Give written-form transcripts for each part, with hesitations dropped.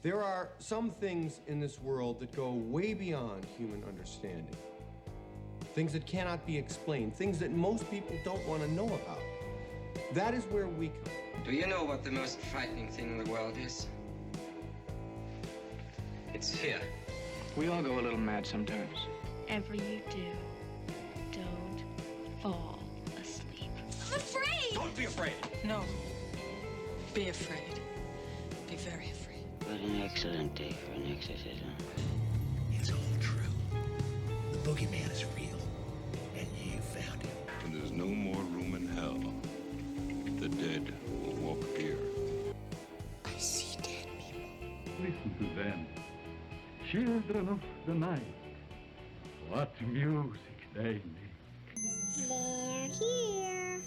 There are some things in this world that go way beyond human understanding. Things that cannot be explained, things that most people don't want to know about. That is where we come. Do you know what the most frightening thing in the world is? It's fear. We all go a little mad sometimes. Whatever you do, don't fall asleep. I'm afraid! Don't be afraid! No. Be afraid. Be very afraid. What an excellent day for an exorcism. It's all true. The boogeyman is real. And you found him. When there's no more room in hell, the dead will walk here. I see dead people. Listen to them. Children of the night. What music they make. They're here.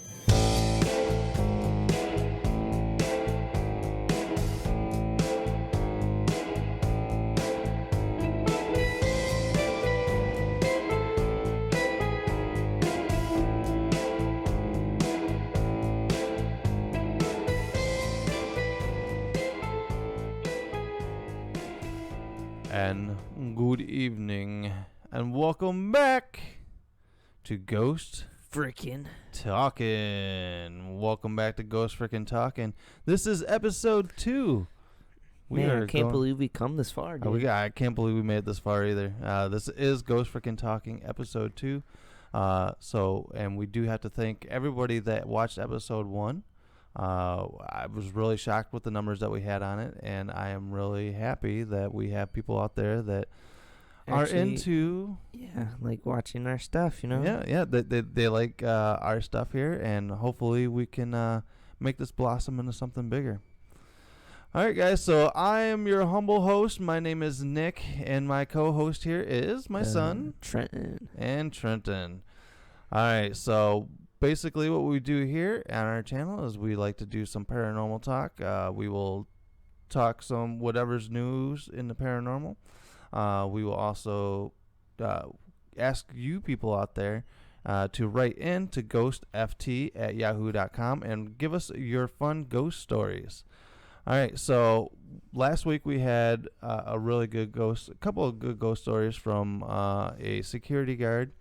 And good evening, and welcome back to Ghost Frickin' Talkin'. Welcome back to Ghost Frickin' Talkin'. This is episode 2. I can't believe we come this far, dude. I can't believe we made it this far either. This is Ghost Frickin' Talking, episode 2. And we do have to thank everybody that watched episode 1. I was really shocked with the numbers that we had on it, and I am really happy that we have people out there that are into like watching our stuff, you know. They like our stuff here, and hopefully we can make this blossom into something bigger. All right, guys, so I am your humble host. My name is Nick, and my co-host here is my son Trenton. All right, so basically what we do here on our channel is we like to do some paranormal talk. We will talk some whatever's news in the paranormal. We will also ask you people out there to write in to ghostft@yahoo.com and give us your fun ghost stories. All right, so last week we had a couple of good ghost stories from a security guard.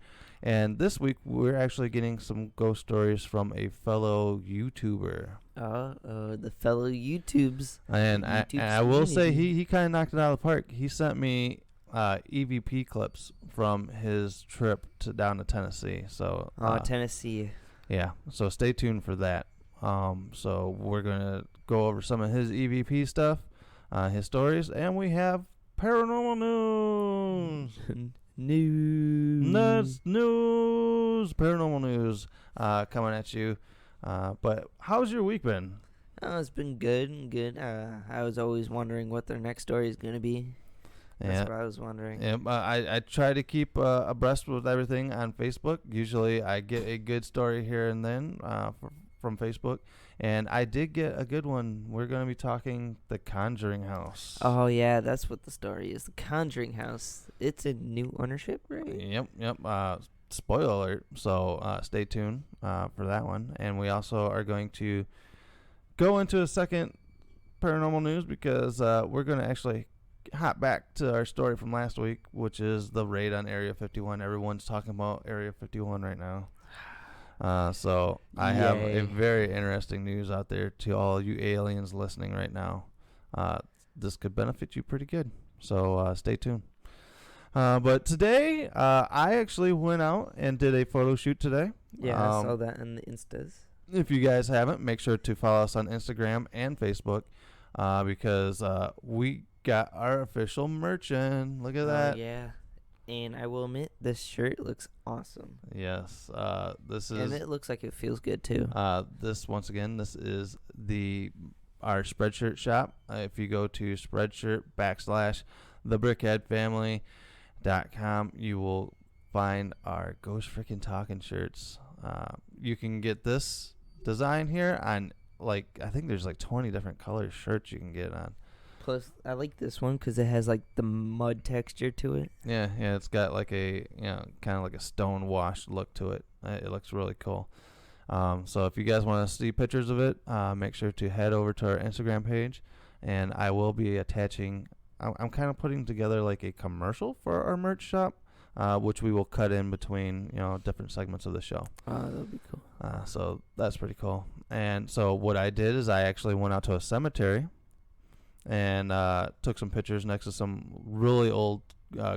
And this week, we're actually getting some ghost stories from a fellow YouTuber. The fellow YouTubes. And I will say, he kind of knocked it out of the park. He sent me EVP clips from his trip down to Tennessee. So Tennessee. Yeah, so stay tuned for that. So we're going to go over some of his EVP stuff, his stories, and we have paranormal news. Paranormal news coming at you. But how's your week been? It's been good. I was always wondering what their next story is going to be. That's what I was wondering. Yeah, I try to keep abreast with everything on Facebook. Usually I get a good story here and then from Facebook. And I did get a good one. We're going to be talking the Conjuring house. Oh, yeah, that's what the story is. The Conjuring house. It's in new ownership, right? Yep. Spoiler alert. So stay tuned for that one. And we also are going to go into a second paranormal news because we're going to actually hop back to our story from last week, which is the raid on Area 51. Everyone's talking about Area 51 right now. So I have a very interesting news out there to all you aliens listening right now. This could benefit you pretty good. So stay tuned. But today, I actually went out and did a photo shoot today. Yeah, I saw that in the Instas. If you guys haven't, make sure to follow us on Instagram and Facebook because we got our official merchant. Look at that. Yeah. And I will admit, this shirt looks awesome. Yes, this is, and it looks like it feels good too. This is our Spreadshirt shop. If you go to Spreadshirt/thebrickheadfamily.com, you will find our Ghost Frickin' Talking shirts. You can get this design here on I think there's 20 different color shirts you can get on. Plus, I like this one because it has the mud texture to it. Yeah, it's got a kind of like a stone washed look to it. It looks really cool. So if you guys want to see pictures of it, make sure to head over to our Instagram page and I will be attaching. I'm kind of putting together like a commercial for our merch shop, which we will cut in between different segments of the show. That'll be cool. So that's pretty cool. And so what I did is I actually went out to a cemetery and took some pictures next to some really old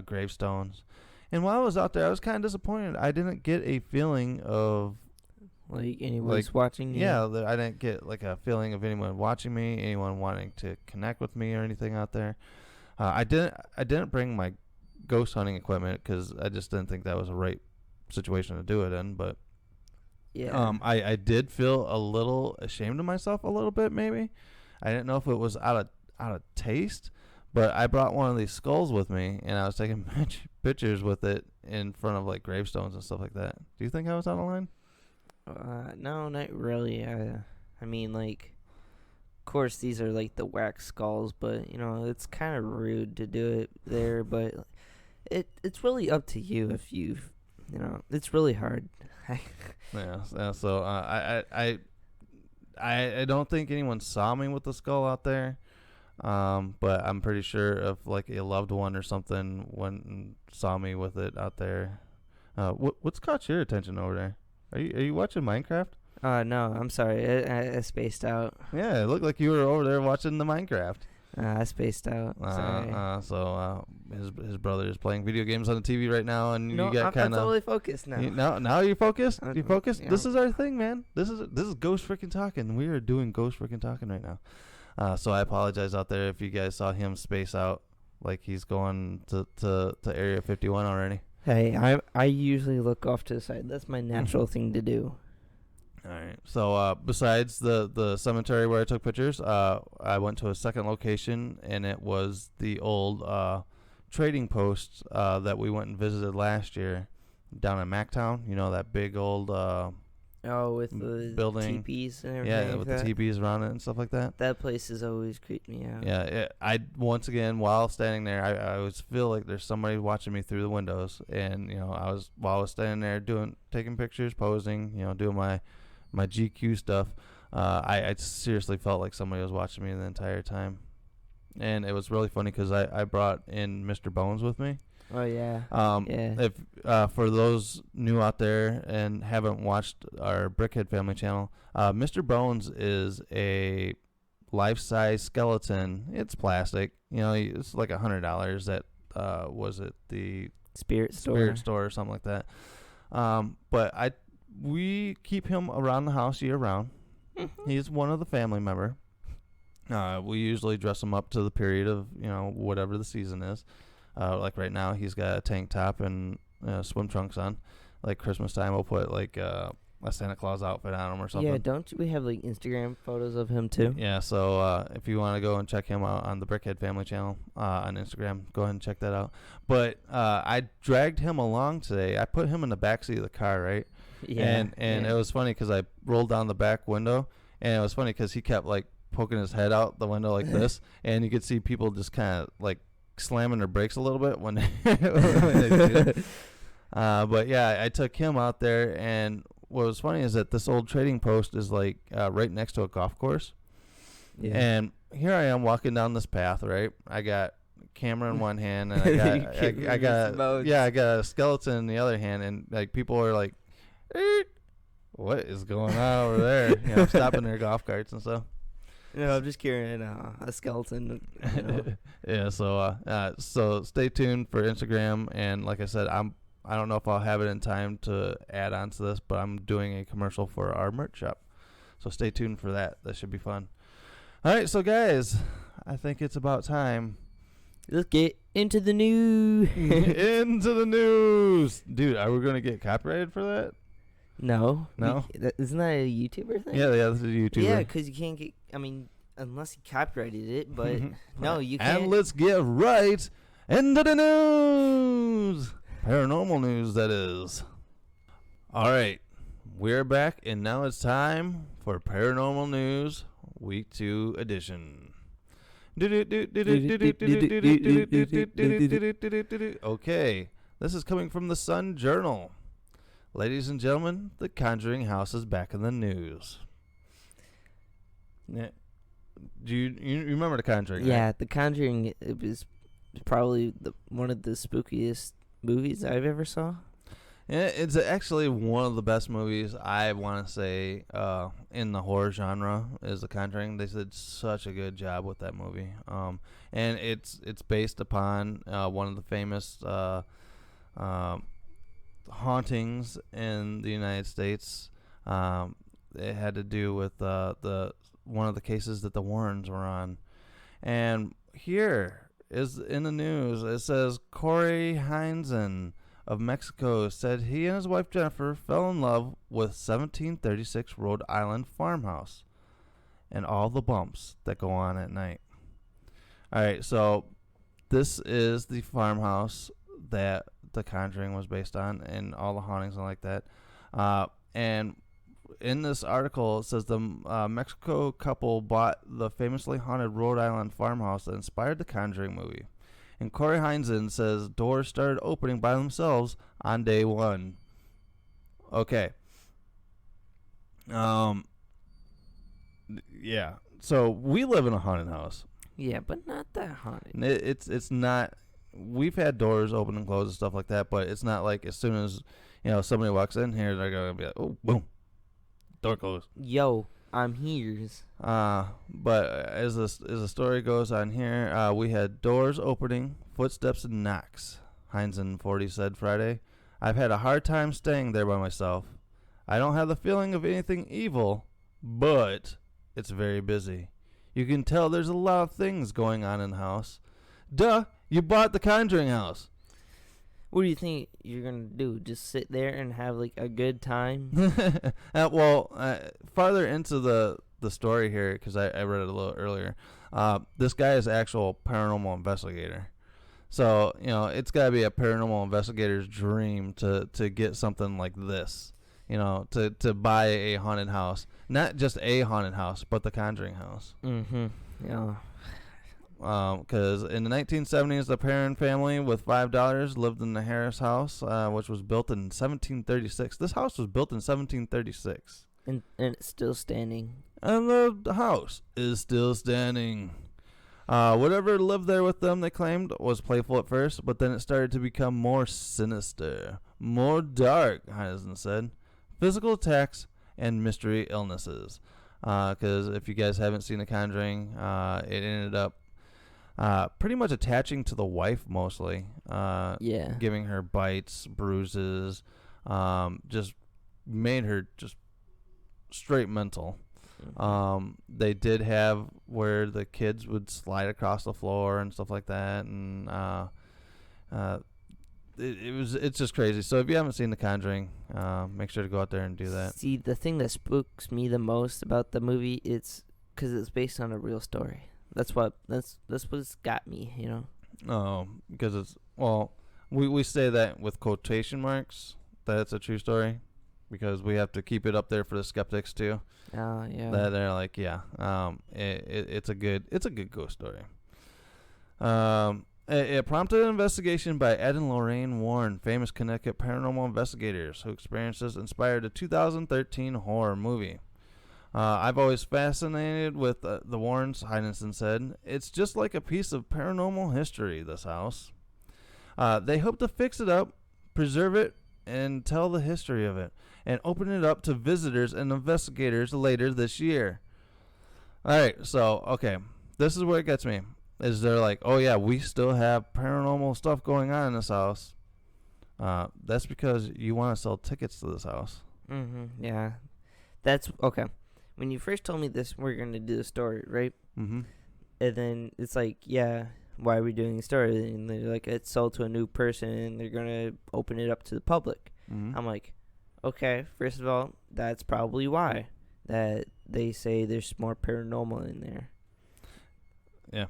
gravestones. And while I was out there, I was kind of disappointed. I didn't get a feeling of like anyone's watching you. Yeah, I didn't get like a feeling of anyone watching me, anyone wanting to connect with me or anything out there. I didn't bring my ghost hunting equipment because I just didn't think that was a right situation to do it in. But yeah, I did feel a little ashamed of myself a little bit. Maybe I didn't know if it was out of taste. But I brought one of these skulls with me, and I was taking pictures with it in front of like gravestones and stuff like that. Do you think I was out of line? No, not really. I mean, like, of course, these are like the wax skulls, but it's kind of rude to do it there. But it's really up to you if it's really hard. Yeah. So I don't think anyone saw me with the skull out there. But I'm pretty sure if like a loved one or something went and saw me with it out there. What's caught your attention over there? Are you watching Minecraft? No, I'm sorry. I spaced out. Yeah, it looked like you were over there watching the Minecraft. I spaced out. Sorry. So his brother is playing video games on the TV right now, and you got kind of. I'm totally focused now. Now you're focused. You focused. Yeah. This is our thing, man. This is Ghost Freaking Talking. We are doing Ghost Freaking Talking right now. So I apologize out there if you guys saw him space out like he's going to Area 51 already. Hey, I usually look off to the side. That's my natural thing to do. All right. So besides the cemetery where I took pictures, I went to a second location, and it was the old trading post that we went and visited last year down in Mactown. You know, that big old with the building, teepees and everything. Yeah, with the teepees around it and stuff like that. That place has always creeped me out. Yeah, I once again while standing there, I always feel like there's somebody watching me through the windows, and while I was standing there taking pictures, posing, doing my GQ stuff. I seriously felt like somebody was watching me the entire time, and it was really funny because I brought in Mr. Bones with me. Oh yeah. If for those new out there and haven't watched our Brickhead Family channel, Mr. Bones is a life-size skeleton. It's plastic. It's like $100 at was it the Spirit store or something like that. But we keep him around the house year round. He's one of the family member. We usually dress him up to the period of whatever the season is. Like right now, he's got a tank top and swim trunks on. Like Christmas time, we'll put like a Santa Claus outfit on him or something. Yeah, don't we have like Instagram photos of him too? Yeah, so if you want to go and check him out on the Brickhead Family channel on Instagram, go ahead and check that out. But I dragged him along today. I put him in the backseat of the car, right? Yeah. And it was funny because I rolled down the back window, and it was funny because he kept like poking his head out the window like this, and you could see people just kind of like slamming their brakes a little bit when they do it. But yeah, I took him out there, and what was funny is that this old trading post is like right next to a golf course. Yeah. And here I am walking down this path, right? I got camera in one hand, and I got a skeleton in the other hand, and like people are like, what is going on over there? Stopping their golf carts and stuff. I'm just carrying a skeleton. Yeah, so stay tuned for Instagram, and like I said, I don't know if I'll have it in time to add on to this, but I'm doing a commercial for our merch shop, so stay tuned for that. That should be fun. All right, so guys, I think it's about time. Let's get into the news. Into the news, dude. Are we gonna get copyrighted for that? No. Isn't that a YouTuber thing? Yeah, this is a YouTuber. Yeah, because you can't get. I mean, unless you copyrighted it, but no, you can't. And let's get right into the news. Paranormal news, that is. All right, we're back, and now it's time for Paranormal News Week 2 edition. Okay, this is coming from the Sun Journal. Ladies and gentlemen, the Conjuring house is back in the news. Do you remember The Conjuring? Yeah, Right? The Conjuring. It was probably one of the spookiest movies I've ever saw. Yeah, it's actually one of the best movies I want to say in the horror genre is The Conjuring. They did such a good job with that movie. And it's based upon one of the famous hauntings in the United States. It had to do with the one of the cases that the Warrens were on. And here is in the news. It says Corey Heinzen of Mexico said he and his wife Jennifer fell in love with 1736 Rhode Island farmhouse and all the bumps that go on at night. All right, so this is the farmhouse that The Conjuring was based on and all the hauntings and like that. And in this article, it says the Mexico couple bought the famously haunted Rhode Island farmhouse that inspired the Conjuring movie. And Corey Heinzen says doors started opening by themselves on day one. Okay. Yeah. So we live in a haunted house. Yeah, but not that haunted. It's not. We've had doors open and close and stuff like that, but it's not like as soon as somebody walks in here, they're gonna be like, oh, boom, door closed. Yo, I'm here. But as the story goes on here, we had doors opening, footsteps, and knocks. Heinzen 40 said Friday. I've had a hard time staying there by myself. I don't have the feeling of anything evil, but it's very busy. You can tell there's a lot of things going on in the house. Duh, you bought the Conjuring house. What do you think you're going to do? Just sit there and have, like, a good time? Farther into the story here, because I read it a little earlier, this guy is an actual paranormal investigator. So, it's got to be a paranormal investigator's dream to get something like this, to buy a haunted house. Not just a haunted house, but the Conjuring house. Mm-hmm. Yeah. Because in the 1970s, the Perrin family with $5 lived in the Harris house, which was built in 1736. This house was built in 1736. And it's still standing. And the house is still standing. Whatever lived there with them, they claimed, was playful at first, but then it started to become more sinister, more dark, Heinzen said. Physical attacks and mystery illnesses. Because if you guys haven't seen The Conjuring, it ended up pretty much attaching to the wife mostly. Yeah. Giving her bites, bruises, just made her just straight mental. They did have where the kids would slide across the floor and stuff like that, and it's just crazy. So if you haven't seen The Conjuring, make sure to go out there and do that. See, the thing that spooks me the most about the movie, it's because it's based on a real story. That's what's got me, Oh, because we say that with quotation marks that it's a true story, because we have to keep it up there for the skeptics too. Oh yeah. That they're like, yeah, it's a good ghost story. It prompted an investigation by Ed and Lorraine Warren, famous Connecticut paranormal investigators, whose experiences inspired a 2013 horror movie. I've always fascinated with the Warrens, Heinesen said. It's just like a piece of paranormal history, this house. They hope to fix it up, preserve it, and tell the history of it, and open it up to visitors and investigators later this year. All right, so, okay, this is where it gets me. Is they're like, oh yeah, we still have paranormal stuff going on in this house. That's because you want to sell tickets to this house. Mm-hmm. Yeah. That's, okay. When you first told me this, we're going to do the story, right? Mm-hmm. And then it's like, yeah, why are we doing the story? And they're like, it's sold to a new person, and they're going to open it up to the public. Mm-hmm. I'm like, okay, first of all, that's probably why. That they say there's more paranormal in there. Yeah.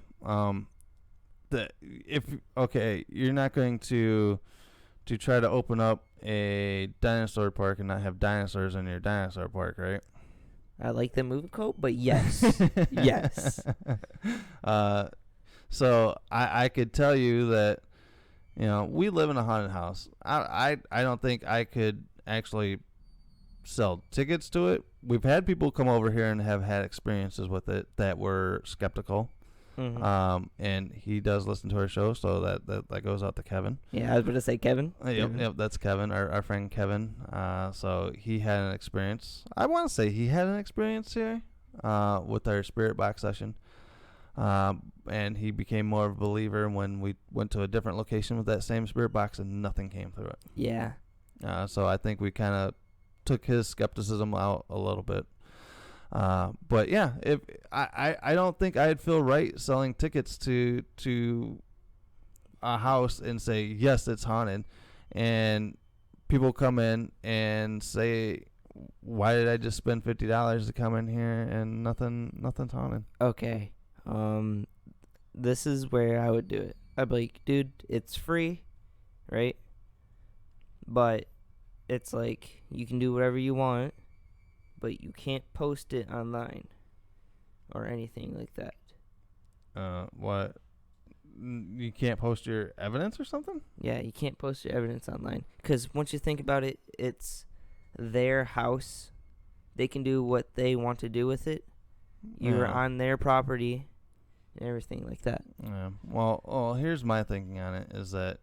You're not going to try to open up a dinosaur park and not have dinosaurs in your dinosaur park, right? I like the movie quote, but yes. Yes. So I could tell you that, we live in a haunted house. I don't think I could actually sell tickets to it. We've had people come over here and have had experiences with it that were skeptical. Mm-hmm. And he does listen to our show, so that goes out to Kevin. Yeah, I was going to say Kevin. Yep, that's Kevin, our friend Kevin. So he had an experience. I want to say he had an experience here with our spirit box session. And he became more of a believer when we went to a different location with that same spirit box and nothing came through it. Yeah. So I think we kind of took his skepticism out a little bit. But yeah, if I don't think I'd feel right selling tickets to a house and say yes, it's haunted, and people come in and say, why did I just spend $50 to come in here and nothing's haunted? Okay. This is where I would do it. I'd be like, dude, it's free, right? But it's like you can do whatever you want, but you can't post it online or anything like that. What? You can't post your evidence or something? Yeah, you can't post your evidence online. Because once you think about it, it's their house. They can do what they want to do with it. You're on their property and everything like that. Yeah. Well, here's my thinking on it is that,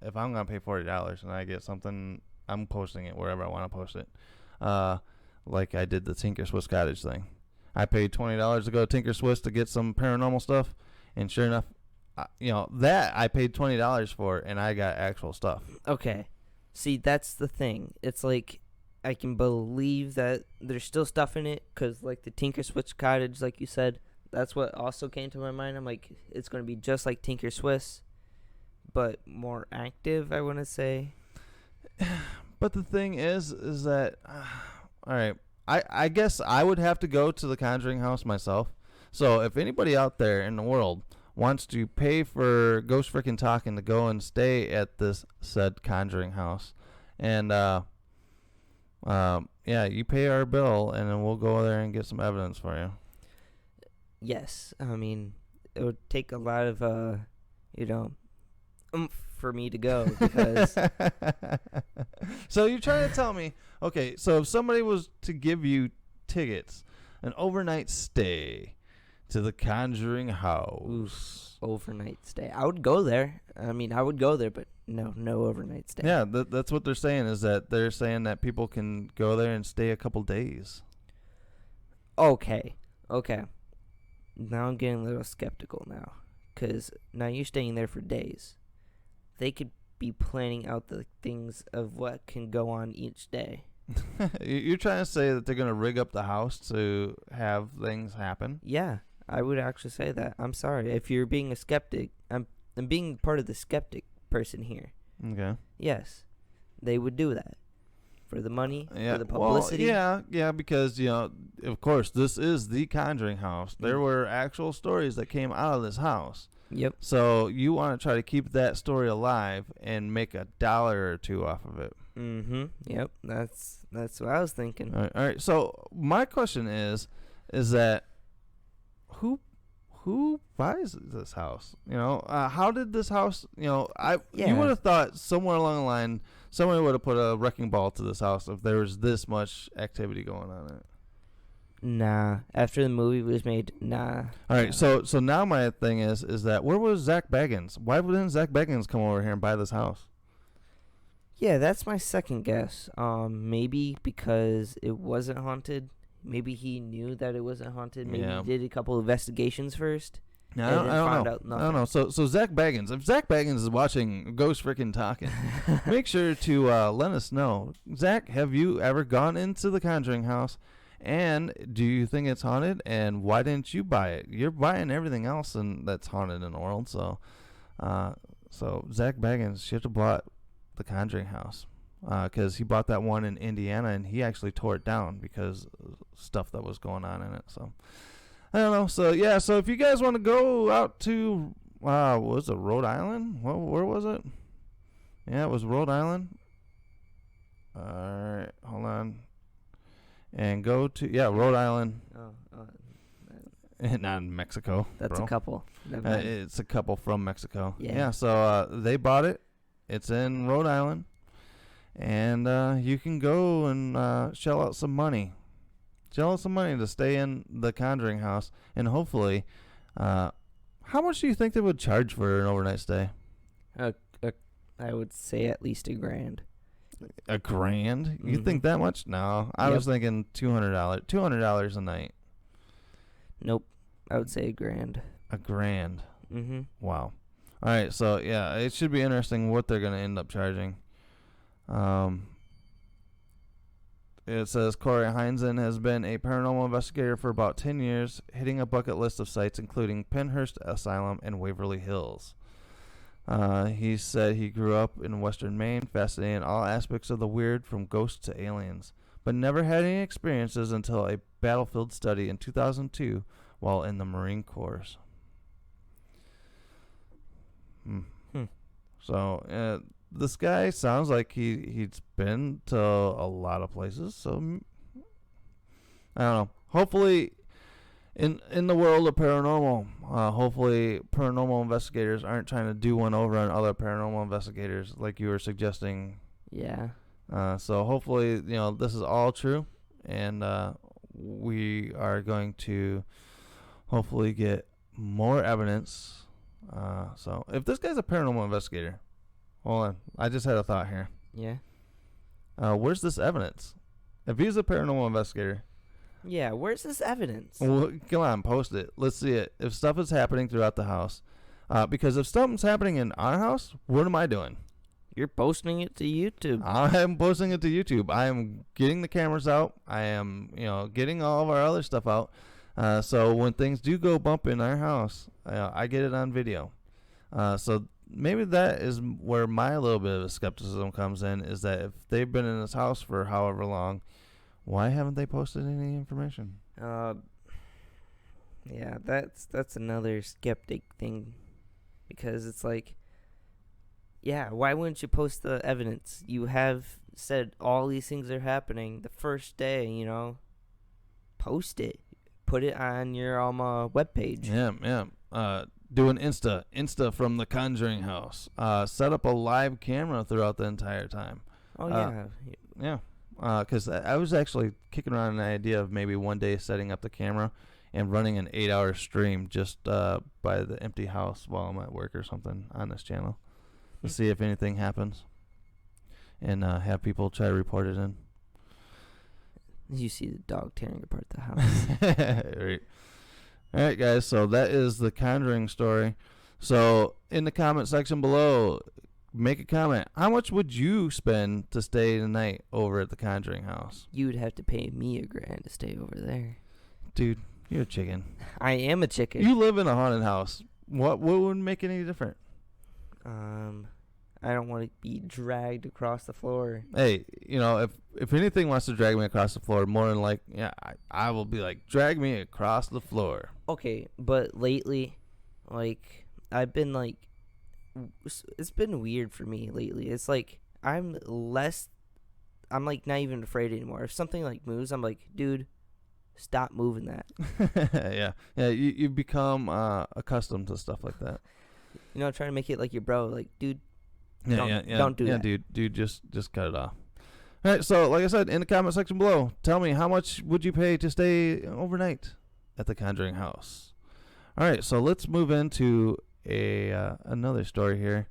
if I'm going to pay $40 and I get something, I'm posting it wherever I want to post it. Like I did the Tinker Swiss Cottage thing. I paid $20 to go to Tinker Swiss to get some paranormal stuff, and sure enough, that I paid $20 for, and I got actual stuff. Okay. See, that's the thing. It's like I can believe that there's still stuff in it, because like the Tinker Swiss Cottage, like you said, that's what also came to my mind. I'm like, it's going to be just like Tinker Swiss, but more active, I want to say. But the thing is that, all right, I guess I would have to go to the Conjuring house myself. So if anybody out there in the world wants to pay for Ghost Frickin' Talking to go and stay at this said Conjuring house, and you pay our bill, and then we'll go there and get some evidence for you. Yes, I mean, it would take a lot of, for me to go, because... So you're trying to tell me, okay, so if somebody was to give you tickets, an overnight stay to the Conjuring house. Overnight stay. I would go there. I mean, I would go there, but no overnight stay. Yeah, that's what they're saying, is that they're saying that people can go there and stay a couple days. Okay. Now I'm getting a little skeptical now, because now you're staying there for days. They could be planning out the things of what can go on each day. You're trying to say that they're going to rig up the house to have things happen? Yeah, I would actually say that. I'm sorry. If you're being a skeptic, I'm being part of the skeptic person here. Okay. Yes, they would do that. For the money, yeah, for the publicity. Well, yeah, because, of course, this is the Conjuring house. There were actual stories that came out of this house. Yep. So you want to try to keep that story alive and make $1 or $2 off of it. Mm-hmm. Yep. That's what I was thinking. All right. So my question is that who buys this house? How did this house? You would have thought somewhere along the line somebody would have put a wrecking ball to this house if there was this much activity going on in it. Nah. After the movie was made, nah. All right. So now my thing is that where was Zach Baggins? Why didn't Zach Baggins come over here and buy this house? Yeah, that's my second guess. Maybe because it wasn't haunted. Maybe he knew that it wasn't haunted. Maybe he did a couple investigations first. I don't know. So Zach Baggins, if Zach Baggins is watching Ghost Frickin' Talking, make sure to let us know. Zach, have you ever gone into the Conjuring house? And do you think it's haunted? And why didn't you buy it? You're buying everything else that's haunted in the world. So Zach Baggins should have bought the Conjuring house, because he bought that one in Indiana and he actually tore it down because of stuff that was going on in it. So I don't know. So yeah. So if you guys want to go out to what was it, Rhode Island? Where was it? Yeah, it was Rhode Island. All right, hold on. And go to Rhode Island. Not in Mexico. That's bro. A couple. It's a couple from Mexico. Yeah. So they bought it. It's in Rhode Island, and you can go and shell out some money. Shell out some money to stay in the Conjuring house, and hopefully, how much do you think they would charge for an overnight stay? I would say at least $1,000. $1,000? Mm-hmm. You think that much? No, I was thinking $200. $200 a night. Nope, I would say $1,000. $1,000. Mm-hmm. Wow. All right, so yeah, it should be interesting what they're gonna end up charging. It says Corey Heinzen has been a paranormal investigator for about 10 years, hitting a bucket list of sites including Penhurst Asylum and Waverly Hills. He said he grew up in Western Maine, fascinated in all aspects of the weird, from ghosts to aliens, but never had any experiences until a battlefield study in 2002 while in the Marine Corps. So this guy sounds like he's been to a lot of places. So I don't know. Hopefully, in the world of paranormal, hopefully paranormal investigators aren't trying to do one over on other paranormal investigators like you were suggesting. Yeah. So hopefully, this is all true, and we are going to hopefully get more evidence. So if this guy's a paranormal investigator, hold on, I just had a thought here. Yeah. Where's this evidence? If he's a paranormal investigator, yeah, where's this evidence? well, come on, post it. Let's see it. If stuff is happening throughout the house, because if something's happening in our house, what am I doing? You're posting it to YouTube. I am posting it to YouTube. I am getting the cameras out. I am, getting all of our other stuff out. So when things do go bump in our house, I get it on video. So maybe that is where my little bit of skepticism comes in, is that if they've been in this house for however long, why haven't they posted any information? Yeah, that's another skeptic thing, because it's like, yeah, why wouldn't you post the evidence? You have said all these things are happening the first day, post it. Put it on your webpage. Yeah. Do an Insta from the Conjuring house. Set up a live camera throughout the entire time. Oh, yeah. Yeah. Because I was actually kicking around an idea of maybe one day setting up the camera and running an 8-hour stream just by the empty house while I'm at work or something on this channel to see if anything happens, and have people try to report it in. You see the dog tearing apart the house. Right. All right, guys. So that is the Conjuring story. So in the comment section below, make a comment. How much would you spend to stay the night over at the Conjuring house? You would have to pay me $1,000 to stay over there. Dude, you're a chicken. I am a chicken. You live in a haunted house. What would make it any different? I don't want to be dragged across the floor. Hey, if anything wants to drag me across the floor, more than like, I will be like, drag me across the floor. Okay, but lately, I've been it's been weird for me lately. It's like I'm not even afraid anymore. If something moves, I'm like, dude, stop moving that. Yeah. You've become accustomed to stuff like that. Trying to make it like your bro, dude. Don't do that. Dude, just cut it off. All right, so like I said, in the comment section below, tell me how much would you pay to stay overnight at the Conjuring house. All right, so let's move into another story here,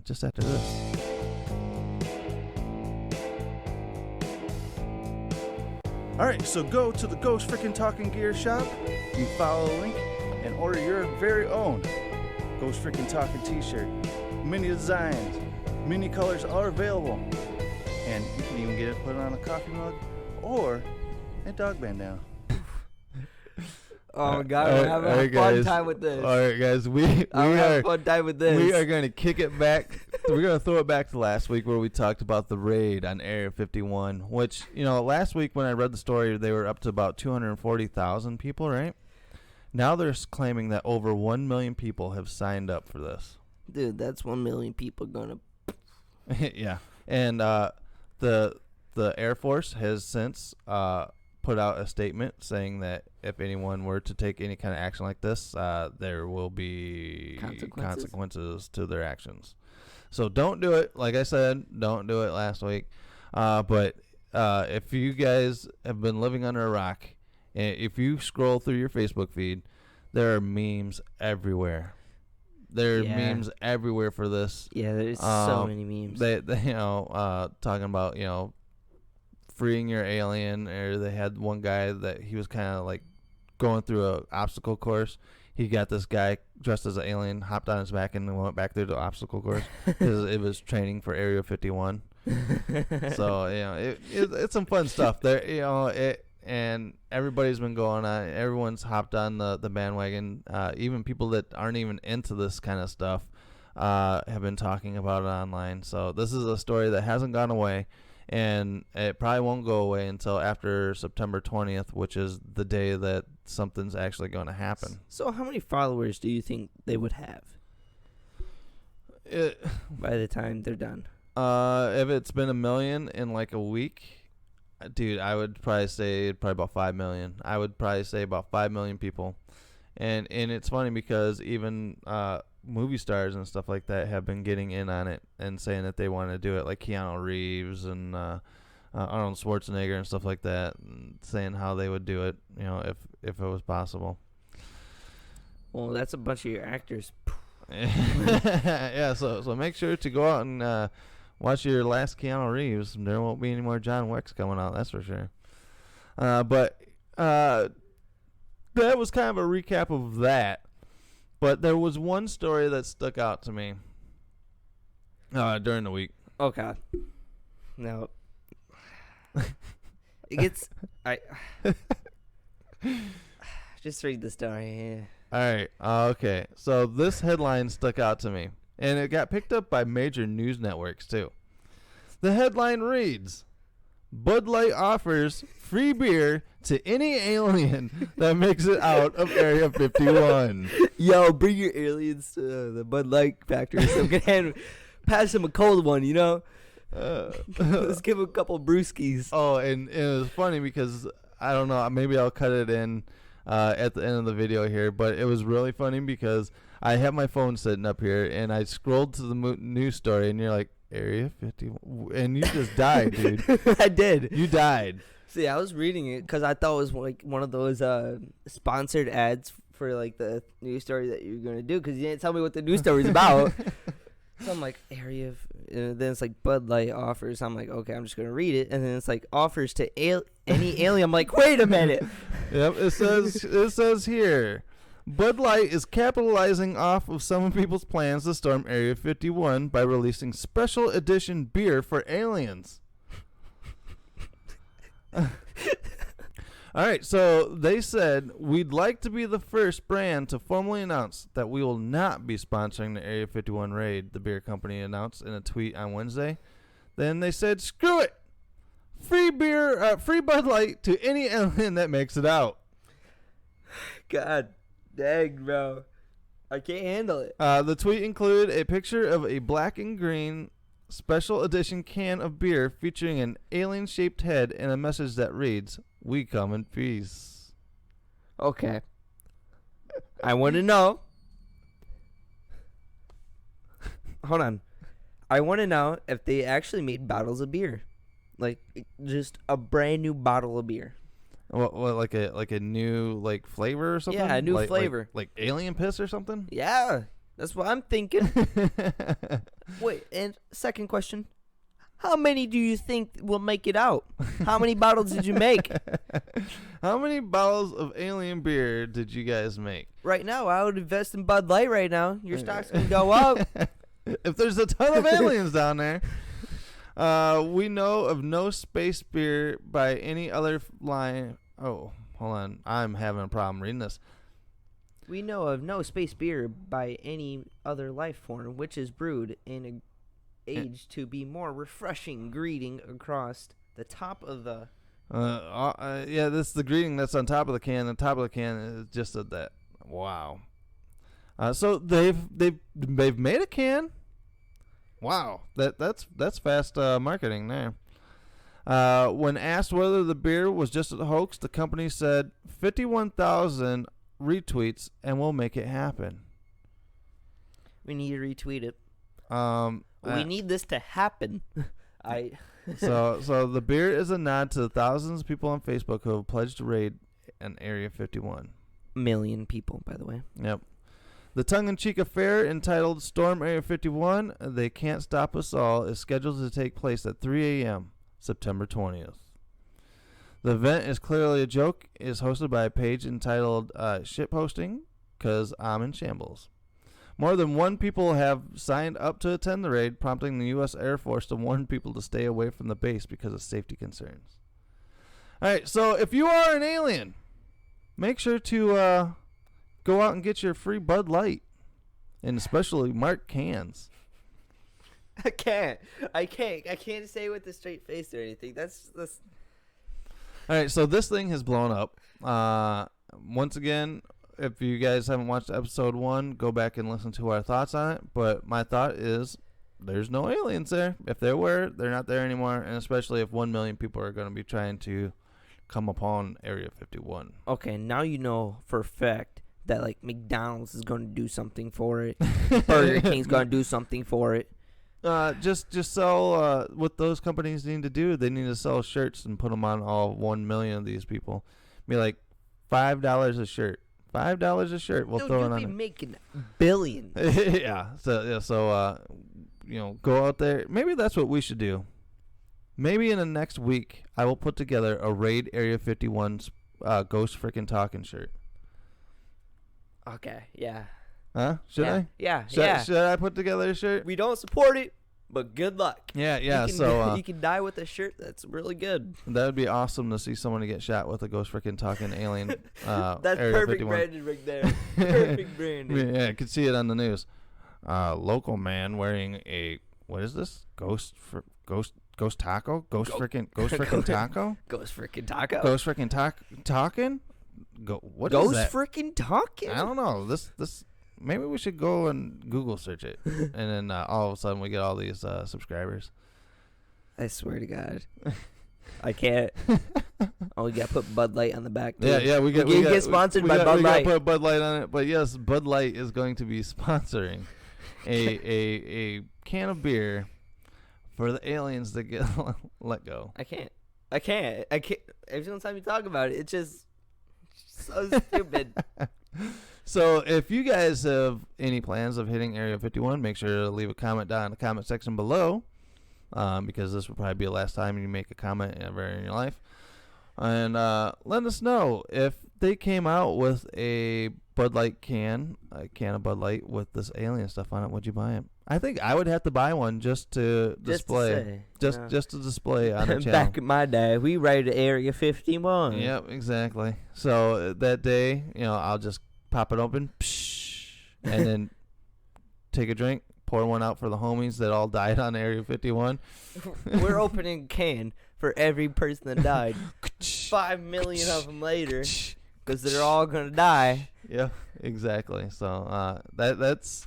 just after this. All right, so go to the Ghost Frickin' Talking Gear shop. You follow the link and order your very own Ghost Frickin' Talking t-shirt. Many designs, many colors are available, and you can even get it put on a coffee mug or a dog bandana. Oh my God, we're having a fun time with this. All right, guys, we are fun time with this. We are going to kick it back. We're going to throw it back to last week where we talked about the raid on Area 51, which, last week when I read the story, they were up to about 240,000 people, right? Now they're claiming that over 1 million people have signed up for this. Dude, that's 1 million people gonna. Yeah, and the Air Force has since put out a statement saying that if anyone were to take any kind of action like this, there will be consequences to their actions. So don't do it. Like I said, don't do it last week. But if you guys have been living under a rock, if you scroll through your Facebook feed, there are memes everywhere. There are memes everywhere for this. Yeah, there's so many memes. They talking about, freeing your alien, or they had one guy that he was kind of like going through a obstacle course. He got this guy dressed as an alien, hopped on his back, and went back through the obstacle course because it was training for Area 51. So it's some fun stuff there. And everybody's been going on. Everyone's hopped on the bandwagon. Even people that aren't even into this kind of stuff have been talking about it online. So this is a story that hasn't gone away, and it probably won't go away until after September 20th, which is the day that something's actually going to happen. So how many followers do you think they would have by the time they're done? If it's been 1 million in like a week, dude, I would probably say about 5 million. I would probably say about 5 million people. And it's funny because even movie stars and stuff like that have been getting in on it and saying that they want to do it, like Keanu Reeves and Arnold Schwarzenegger and stuff like that, and saying how they would do it, if it was possible. Well, that's a bunch of your actors. Yeah, so make sure to go out and watch your last Keanu Reeves. There won't be any more John Wicks coming out, that's for sure. But that was kind of a recap of that. But there was one story that stuck out to me during the week. Okay. Now, it gets... just read the story. All right. Okay. So this headline stuck out to me, and it got picked up by major news networks too. The headline reads, Bud Light offers free beer to any alien that makes it out of Area 51. Yo, bring your aliens to the Bud Light factory so we can pass them a cold one, Let's give them a couple brewskis. Oh, and it was funny because, I don't know, maybe I'll cut it in at the end of the video here, but it was really funny because I have my phone sitting up here, and I scrolled to the news story, and you're like, Area 51, and you just died, dude. I did. You died. See, I was reading it because I thought it was like one of those sponsored ads for like the news story that you're gonna do, because you didn't tell me what the news story's about. So I'm like, then it's like Bud Light offers. I'm like, okay, I'm just gonna read it, and then it's like offers to any alien. I'm like, wait a minute. Yep, it says here, Bud Light is capitalizing off of some people's plans to storm Area 51 by releasing special edition beer for aliens. All right, so they said, we'd like to be the first brand to formally announce that we will not be sponsoring the Area 51 raid, the beer company announced in a tweet on Wednesday. Then they said, screw it. Free beer, free Bud Light to any alien that makes it out. God dang, bro. I can't handle it. The tweet included a picture of a black and green special edition can of beer featuring an alien-shaped head and a message that reads, "We come in peace." Okay. I want to know. Hold on. I want to know if they actually made bottles of beer. Like, just a brand new bottle of beer. What like a new flavor or something? Yeah, a new flavor. Like alien piss or something? Yeah, that's what I'm thinking. Wait, and second question. How many do you think will make it out? How many bottles did you make? How many bottles of alien beer did you guys make? Right now, I would invest in Bud Light right now. Your stock's going to go up. If there's a ton of aliens down there. We know of no space beer by any other line. Oh, hold on. I'm having a problem reading this. We know of no space beer by any other life form which is brewed in an age to be more refreshing greeting across the top of the... yeah, this is the greeting that's on top of the can. The top of the can is just that. Wow. So they've made a can. Wow, that's fast marketing there. When asked whether the beer was just a hoax, the company said 51,000 retweets and we'll make it happen. We need to retweet it. We need this to happen. So the beer is a nod to the thousands of people on Facebook who have pledged to raid an Area 51. Million people, by the way. Yep. The tongue-in-cheek affair entitled Storm Area 51, They Can't Stop Us All, is scheduled to take place at 3 a.m. September 20th. The event is clearly a joke, is hosted by a page entitled Shitposting, 'Cause I'm in Shambles. More than one people have signed up to attend the raid, prompting the U.S. Air Force to warn people to stay away from the base because of safety concerns. All right, so if you are an alien, make sure to go out and get your free Bud Light, and especially marked cans. I can't say it with a straight face or anything. That's. All right, so this thing has blown up. Once again, if you guys haven't watched episode 1, go back and listen to our thoughts on it. But my thought is there's no aliens there. If there were, they're not there anymore. And especially if 1 million people are going to be trying to come upon Area 51. Okay, now you know for a fact that like McDonald's is going to do something for it. Burger King's going to do something for it. Just sell what those companies need to do. They need to sell shirts and put them on all 1 million of these people. Be like $5 a shirt. $5 a shirt. We'll throw it on. You'll be making billions. Yeah. So go out there. Maybe that's what we should do. Maybe in the next week, I will put together a Raid Area 51's Ghost Frickin' Talking shirt. Okay. Yeah. Huh? Should I? Yeah. Should I put together a shirt? We don't support it, but good luck. Yeah. You can die with a shirt that's really good. That would be awesome to see someone get shot with a Ghost Frickin' Talking alien. That's Area perfect 51. branding right there. Perfect branding. Yeah, I could see it on the news. Local man wearing a what is this? Ghost taco? Ghost frickin' taco? Ghost frickin' taco. Ghost frickin' talking? What Ghost is that? frickin' talking? I don't know. This maybe we should go and Google search it, and then all of a sudden we get all these subscribers. I swear to God, I can't. Oh, we got to put Bud Light on the back too. Yeah, we get sponsored by Bud Light. We got to put Bud Light on it, but yes, Bud Light is going to be sponsoring a can of beer for the aliens that get let go. I can't. Every time you talk about it, it's just so stupid. So if you guys have any plans of hitting Area 51, make sure to leave a comment down in the comment section below, because this will probably be the last time you make a comment ever in your life. And let us know if they came out with a Bud Light can of Bud Light with this alien stuff on it. Would you buy it? I think I would have to buy one just to display, just to display on the channel. Back in my day, we raided Area 51. Yep, exactly. So that day, I'll just pop it open, and then take a drink, pour one out for the homies that all died on Area 51. We're opening a can for every person that died. 5 million of them later, because they're all gonna die. Yeah, exactly. So that's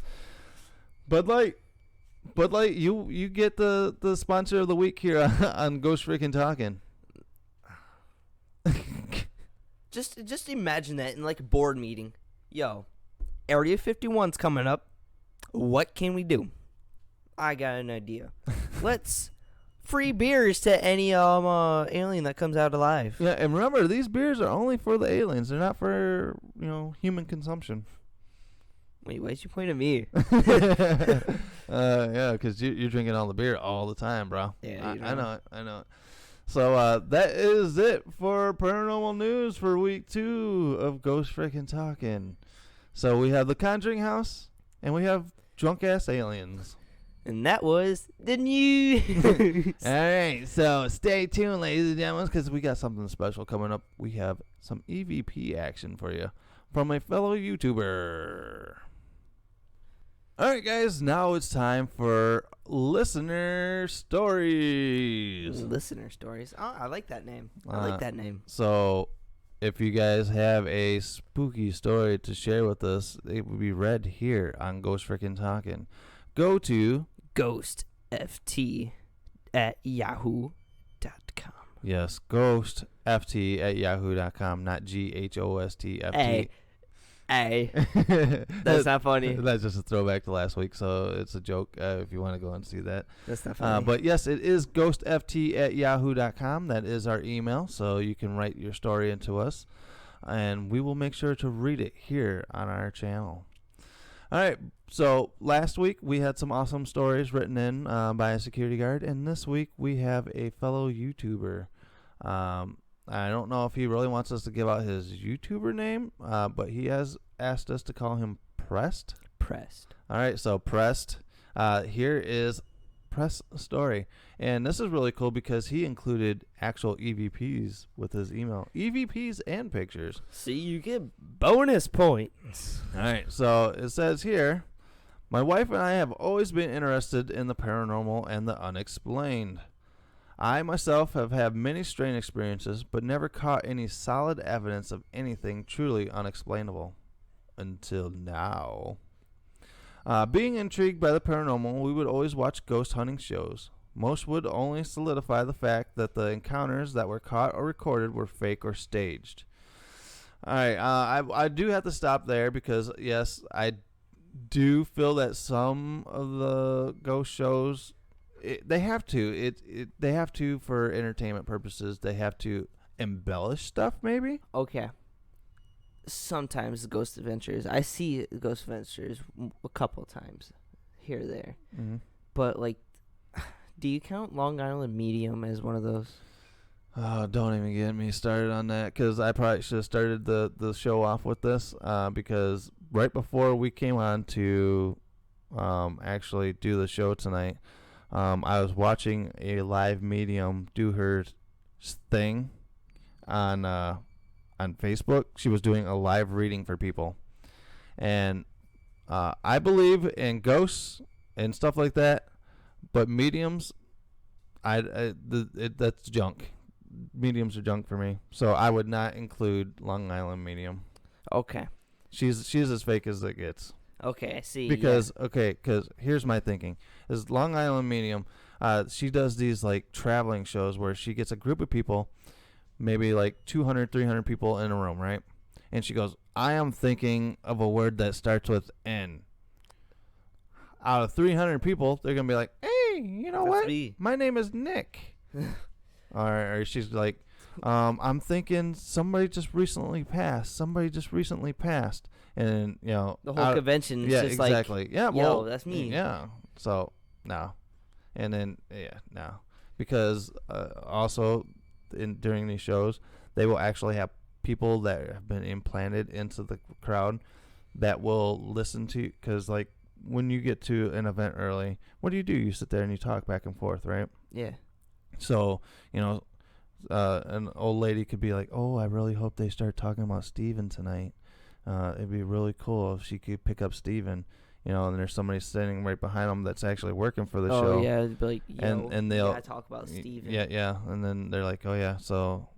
Bud Light. Bud Light, you get the sponsor of the week here on Ghost Frickin' Talking. Just imagine that in like a board meeting. Yo, Area 51's coming up. What can we do? I got an idea. Let's free beers to any alien that comes out alive. Yeah, and remember, these beers are only for the aliens. They're not for human consumption. Wait, why'd you point at me? Yeah, because you're drinking all the beer all the time, bro. Yeah, I know it. So that is it for paranormal news for week 2 of Ghost Frickin' Talking. So we have the Conjuring house, and we have drunk ass aliens. And that was the news. All right, so stay tuned, ladies and gentlemen, because we got something special coming up. We have some EVP action for you from a fellow YouTuber. All right, guys, now it's time for listener stories. Listener stories. Oh, I like that name. I like that name. So if you guys have a spooky story to share with us, it will be read here on Ghost Frickin' Talking. Go to ghostft@yahoo.com. Yes, ghostft@yahoo.com, not GHOSTFT. Hey, that's not funny. That's just a throwback to last week, so it's a joke if you want to go and see that. That's not funny. But yes, it is ghostft@yahoo.com. That is our email, so you can write your story into us, and we will make sure to read it here on our channel. All right, so last week we had some awesome stories written in by a security guard, and this week we have a fellow YouTuber. I don't know if he really wants us to give out his YouTuber name, but he has asked us to call him Prest. Pressed. All right, so Prest, here is Prest's story. And this is really cool because he included actual EVPs with his email. EVPs and pictures. See, you get bonus points. All right, so it says here, my wife and I have always been interested in the paranormal and the unexplained. I myself have had many strange experiences, but never caught any solid evidence of anything truly unexplainable. Until now. Being intrigued by the paranormal, we would always watch ghost hunting shows. Most would only solidify the fact that the encounters that were caught or recorded were fake or staged. Alright, I do have to stop there because, yes, I do feel that some of the ghost shows... they have to. They have to for entertainment purposes. They have to embellish stuff, maybe. Okay. Sometimes Ghost Adventures, I see Ghost Adventures a couple times here or there. Mm-hmm. But like, do you count Long Island Medium as one of those? Oh, don't even get me started on that because I probably should have started the show off with this because right before we came on to actually do the show tonight. I was watching a live medium do her thing on Facebook. She was doing a live reading for people, and I believe in ghosts and stuff like that, but mediums, that's junk. Mediums are junk for me, so I would not include Long Island Medium. Okay. She's as fake as it gets. Okay, I see. Because here's my thinking: is Long Island Medium, she does these like traveling shows where she gets a group of people, maybe like 200, 300 people in a room, right? And she goes, "I am thinking of a word that starts with N." Out of 300 people, they're gonna be like, "Hey, you know what? My name is Nick." or she's like, "I'm thinking somebody just recently passed. And you know the whole convention is just exactly. like, yeah, well, that's me. Yeah. So no, and then no, because also during these shows they will actually have people that have been implanted into the crowd that will listen to, because like when you get to an event early, what do? You sit there and you talk back and forth, right? Yeah. So you know, an old lady could be like, "Oh, I really hope they start talking about Steven tonight. It'd be really cool if she could pick up Steven," you know, and there's somebody sitting right behind them that's actually working for the show. Oh, yeah, it'd be like, yo, and they'll talk about Steven. Yeah, and then they're like, "Oh, yeah, so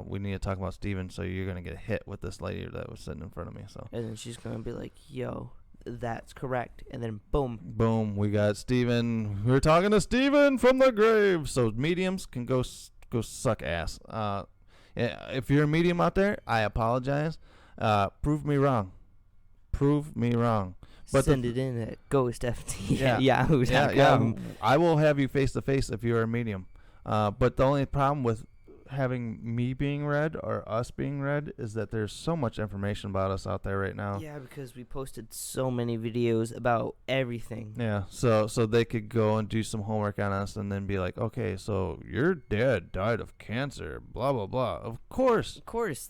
we need to talk about Steven, so you're going to get hit with this lady that was sitting in front of me." So. And then she's going to be like, "Yo, that's correct." And then boom. Boom, we got Steven. We're talking to Steven from the grave. So mediums can go suck ass. If you're a medium out there, I apologize. Prove me wrong. But send it in at ghostft@yahoo.com. Yeah, I will have you face to face if you're a medium. But the only problem with having me being read or us being read is that there's so much information about us out there right now. Yeah, because we posted so many videos about everything. Yeah, so they could go and do some homework on us and then be like, "Okay, so your dad died of cancer, blah blah blah." Of course,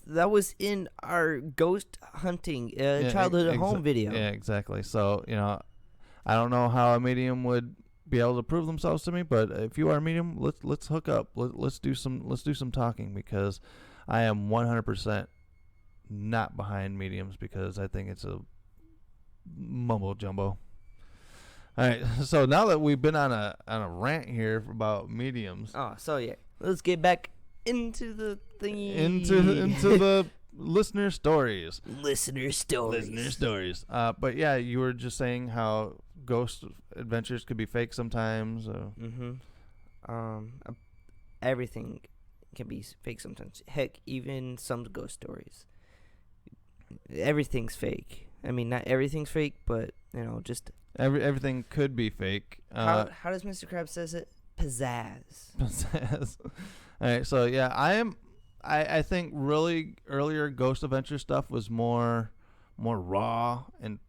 that was in our ghost hunting childhood at home video. Yeah, exactly. So you know, I don't know how a medium would be able to prove themselves to me, but if you are a medium, let's hook up. Let's do some talking, because I am 100% not behind mediums, because I think it's a mumbo jumbo. All right, so now that we've been on a rant here about mediums, so yeah, let's get back into the thingy. into the listener stories. But yeah, you were just saying how ghost adventures could be fake sometimes. Everything can be fake sometimes. Heck, even some ghost stories. Everything's fake. I mean, not everything's fake, but just everything could be fake. How does Mr. Krabs says it? Pizzazz. Pizzazz. All right, so yeah, I think really earlier Ghost Adventure stuff was more raw, and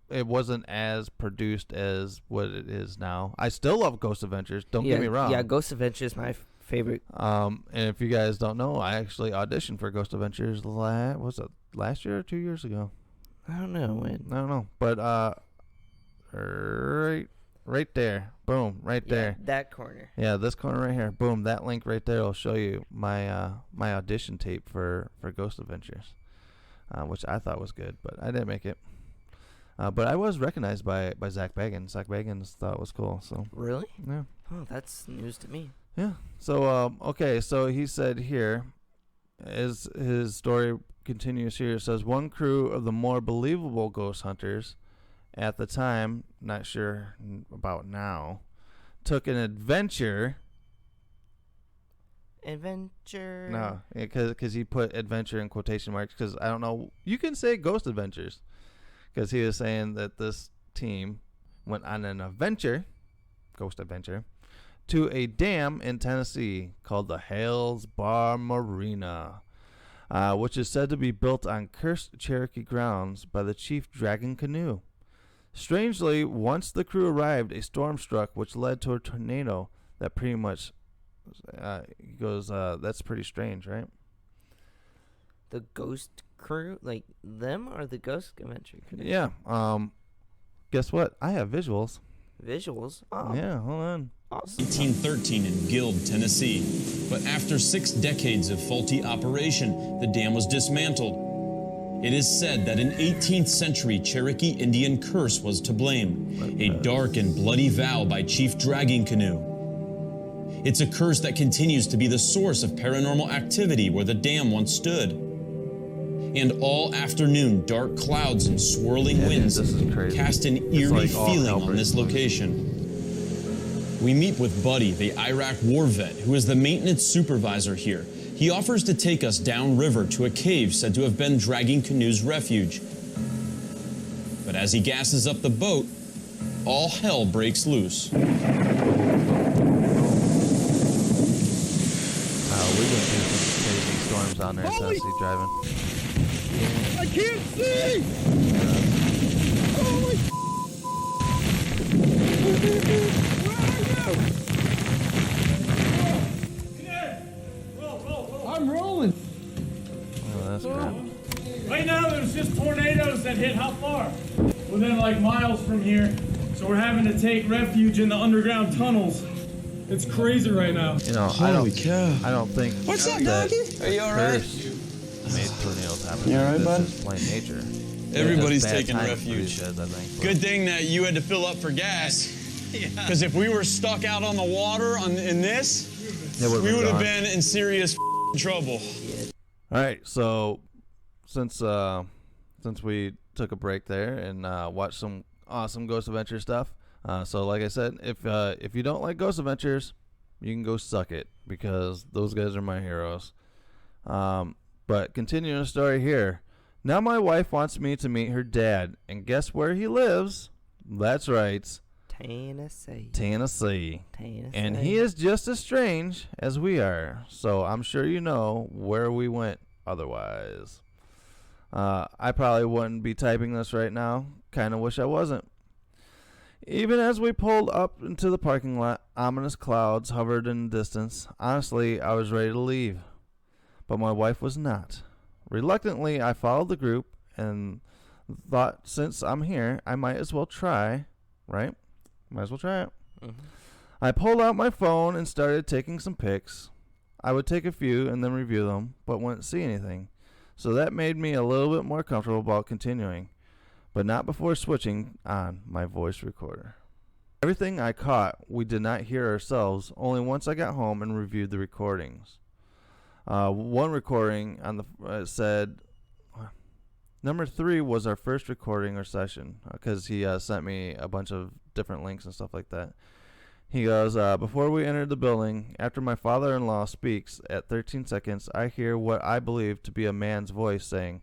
it wasn't as produced as what it is now. I still love Ghost Adventures. Don't get me wrong. Yeah, Ghost Adventures is my favorite. And if you guys don't know, I actually auditioned for Ghost Adventures was it last year or 2 years ago? I don't know when. I don't know, but right there, boom, right there. That corner. Yeah, this corner right here, boom. That link right there will show you my my audition tape for Ghost Adventures, which I thought was good, but I didn't make it. But I was recognized by Zach Baggins. Zach Baggins thought it was cool. So really, yeah. Oh, that's news to me. Yeah. So okay. So he said here, as his story continues here, it says one crew of the more believable ghost hunters, at the time, not sure about now, took an adventure. Adventure. No, because he put adventure in quotation marks. Because I don't know. You can say Ghost Adventures. Because he was saying that this team went on an adventure, ghost adventure, to a dam in Tennessee called the Hales Bar Marina, which is said to be built on cursed Cherokee grounds by the Chief Dragon Canoe. Strangely, once the crew arrived, a storm struck, which led to a tornado that pretty much, he goes, that's pretty strange, right? The ghost crew, like them, or the ghost adventure crew? Yeah. Guess what? I have visuals. Visuals? Oh. Yeah, hold on. Awesome. 1813 in Guild, Tennessee. But after 6 decades of faulty operation, the dam was dismantled. It is said that an 18th century Cherokee Indian curse was to blame, a dark and bloody vow by Chief Dragging Canoe. It's a curse that continues to be the source of paranormal activity where the dam once stood. And all afternoon, dark clouds and swirling winds cast an eerie feeling on this location. We meet with Buddy, the Iraq war vet, who is the maintenance supervisor here. He offers to take us downriver to a cave said to have been Dragging Canoe's refuge. But as he gasses up the boat, all hell breaks loose. We went through some crazy storms down there in Tennessee driving. I can't see! Holy I'm rolling. Oh, that's crap. Right now there's just tornadoes that hit how far? Within like miles from here. So we're having to take refuge in the underground tunnels. It's crazy right now. I don't think What's up, that doggy? Are you alright? Made tornadoes happen. You alright, bud? This is plain nature. Everybody's Bad taking timing for refuge. these guys, I think, but- Good thing that you had to fill up for gas. Because if we were stuck out on the water in this, we would have been in serious trouble. All right, so since we took a break there and watched some awesome Ghost Adventure stuff, so like I said, if you don't like Ghost Adventures, you can go suck it because those guys are my heroes. But continuing the story here, now my wife wants me to meet her dad, and guess where he lives? That's right. Tennessee. And he is just as strange as we are, so I'm sure you know where we went otherwise. I probably wouldn't be typing this right now. Kind of wish I wasn't. Even as we pulled up into the parking lot, ominous clouds hovered in the distance. Honestly, I was ready to leave, but my wife was not. Reluctantly, I followed the group and thought, since I'm here, I might as well try, right? Might as well try it. Mm-hmm. I pulled out my phone and started taking some pics. I would take a few and then review them, but wouldn't see anything. So that made me a little bit more comfortable about continuing, but not before switching on my voice recorder. Everything I caught, we did not hear ourselves, only once I got home and reviewed the recordings. One recording on the said number 3 was our first recording or session because he sent me a bunch of different links and stuff like that. He goes, before we entered the building, after my father-in-law speaks at 13 seconds, I hear what I believe to be a man's voice saying,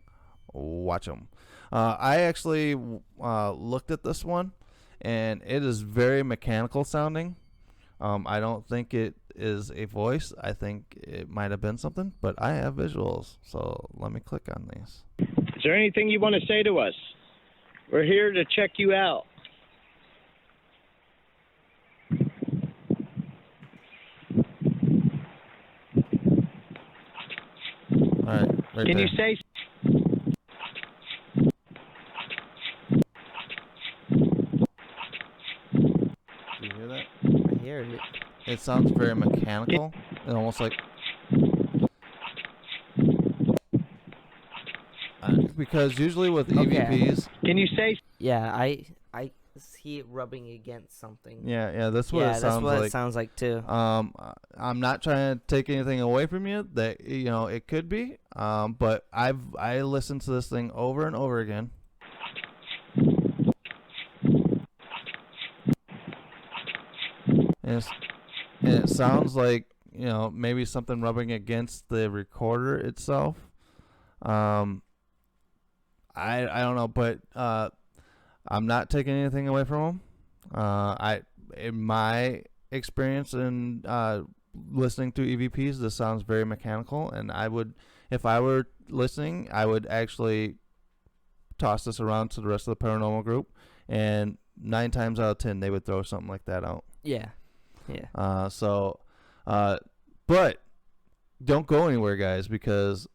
watch him. I actually looked at this one, and it is very mechanical sounding. I don't think it is a voice. I think it might have been something, but I have visuals, so let me click on these. Is there anything you want to say to us? We're here to check you out. All right, right Can there. you say? Do you hear that? I hear it. It sounds very mechanical and almost like because usually with EVPs, Can you say? Yeah, I see it rubbing against something. yeah, that's what it sounds like. that's what it sounds like too. I'm not trying to take anything away from you that it could be. But I listened to this thing over and over again. And it sounds like maybe something rubbing against the recorder itself. I don't know, but I'm not taking anything away from him. In my experience in listening to EVPs, this sounds very mechanical, and if I were listening, I would actually toss this around to the rest of the paranormal group, and 9 times out of 10 they would throw something like that out. Yeah. But don't go anywhere, guys, because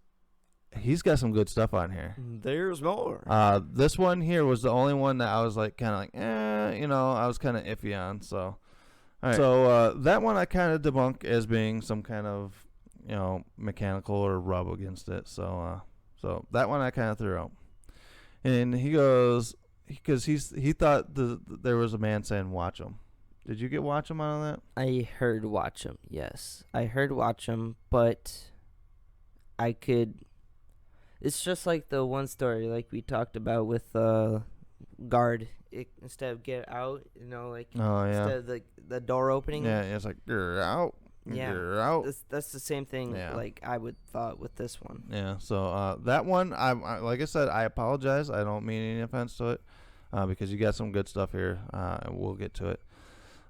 he's got some good stuff on here. There's more. This one here was the only one that I was like kind of like, I was kind of iffy on. So, all right. So that one I kind of debunk as being some kind of mechanical or rub against it. So that one I kind of threw out. And he goes because he thought there was a man saying watch him. Did you get watch him on that? I heard watch him. Yes, I heard watch him, but I could. It's just like the one story like we talked about with guard. Instead of get out, instead of the door opening. Yeah, it's like you're out. Yeah, you're out. That's the same thing. Yeah. Like I would thought with this one. Yeah. So that one, I like I said, I apologize. I don't mean any offense to it, because you got some good stuff here, and we'll get to it.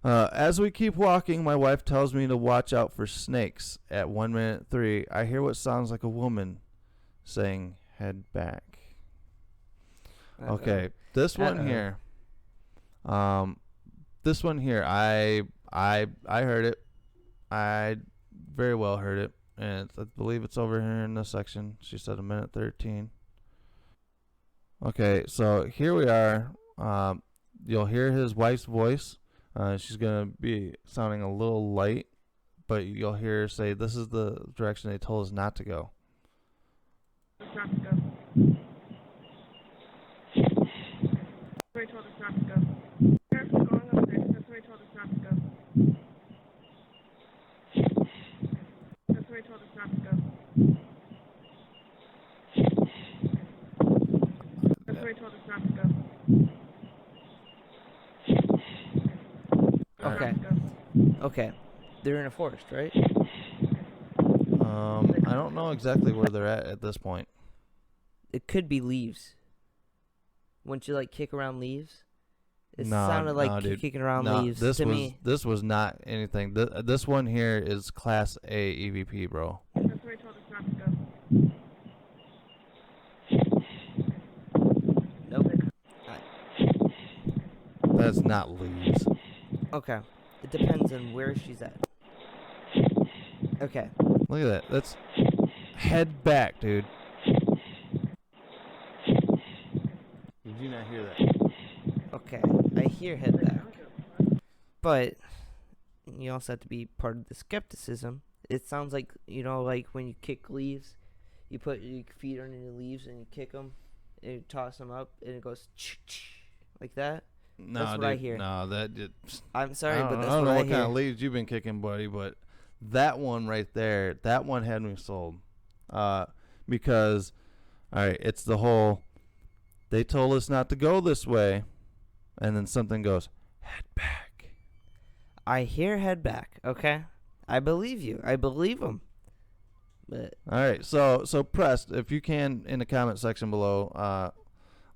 As we keep walking, my wife tells me to watch out for snakes. At 1 minute 3, I hear what sounds like a woman saying, "Head back." Okay, this one here. This one here, I heard it. I very well heard it, and I believe it's over here in this section. She said 1 minute 13. Okay, so here we are. You'll hear his wife's voice. She's going to be sounding a little light, but you'll hear her say, this is the direction they told us not to go. Not to go. They told us not to go. Parents are going up there. That's where they told us not to go. That's where they told us not to go. That's where they told us not to go. Okay. They're in a forest, right? I don't know exactly where they're at this point. It could be leaves. Wouldn't you kick around leaves? It sounded like kicking around leaves to me. This was not anything. This one here is Class A EVP, bro. That's where they told us not to go. Nope. That's not leaves. Okay. It depends on where she's at. Okay. Look at that. That's head back, dude. Did you not hear that? Okay. I hear head back. But you also have to be part of the skepticism. It sounds like, like when you kick leaves, you put your feet under the leaves and you kick them and you toss them up and it goes like that. No, that's what dude, I hear. No, I'm sorry, but that's I don't know what I what hear. kind of leads you've been kicking, buddy, but that one right there, that one had me sold. Because, all right, it's the whole, they told us not to go this way, and then something goes, head back. I hear head back. Okay, I believe you. I believe him. But all right, so Prest, if you can, in the comment section below,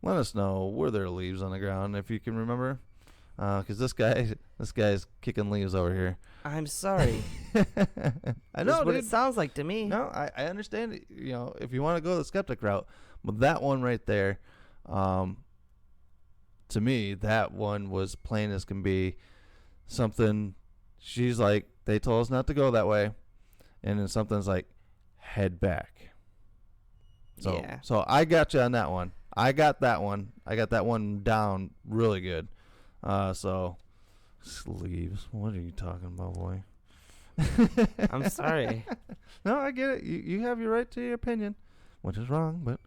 let us know, were there leaves on the ground, if you can remember, because this guy's kicking leaves over here. I'm sorry. I know, That's what dude. it sounds like to me. No, I understand it, if you want to go the skeptic route, but that one right there, to me, that one was plain as can be. Something, she's like, they told us not to go that way, and then something's like, head back. So I got you on that one. I got that one down really good. So sleeves, what are you talking about, boy? I'm sorry. No, I get it. You have your right to your opinion, which is wrong, but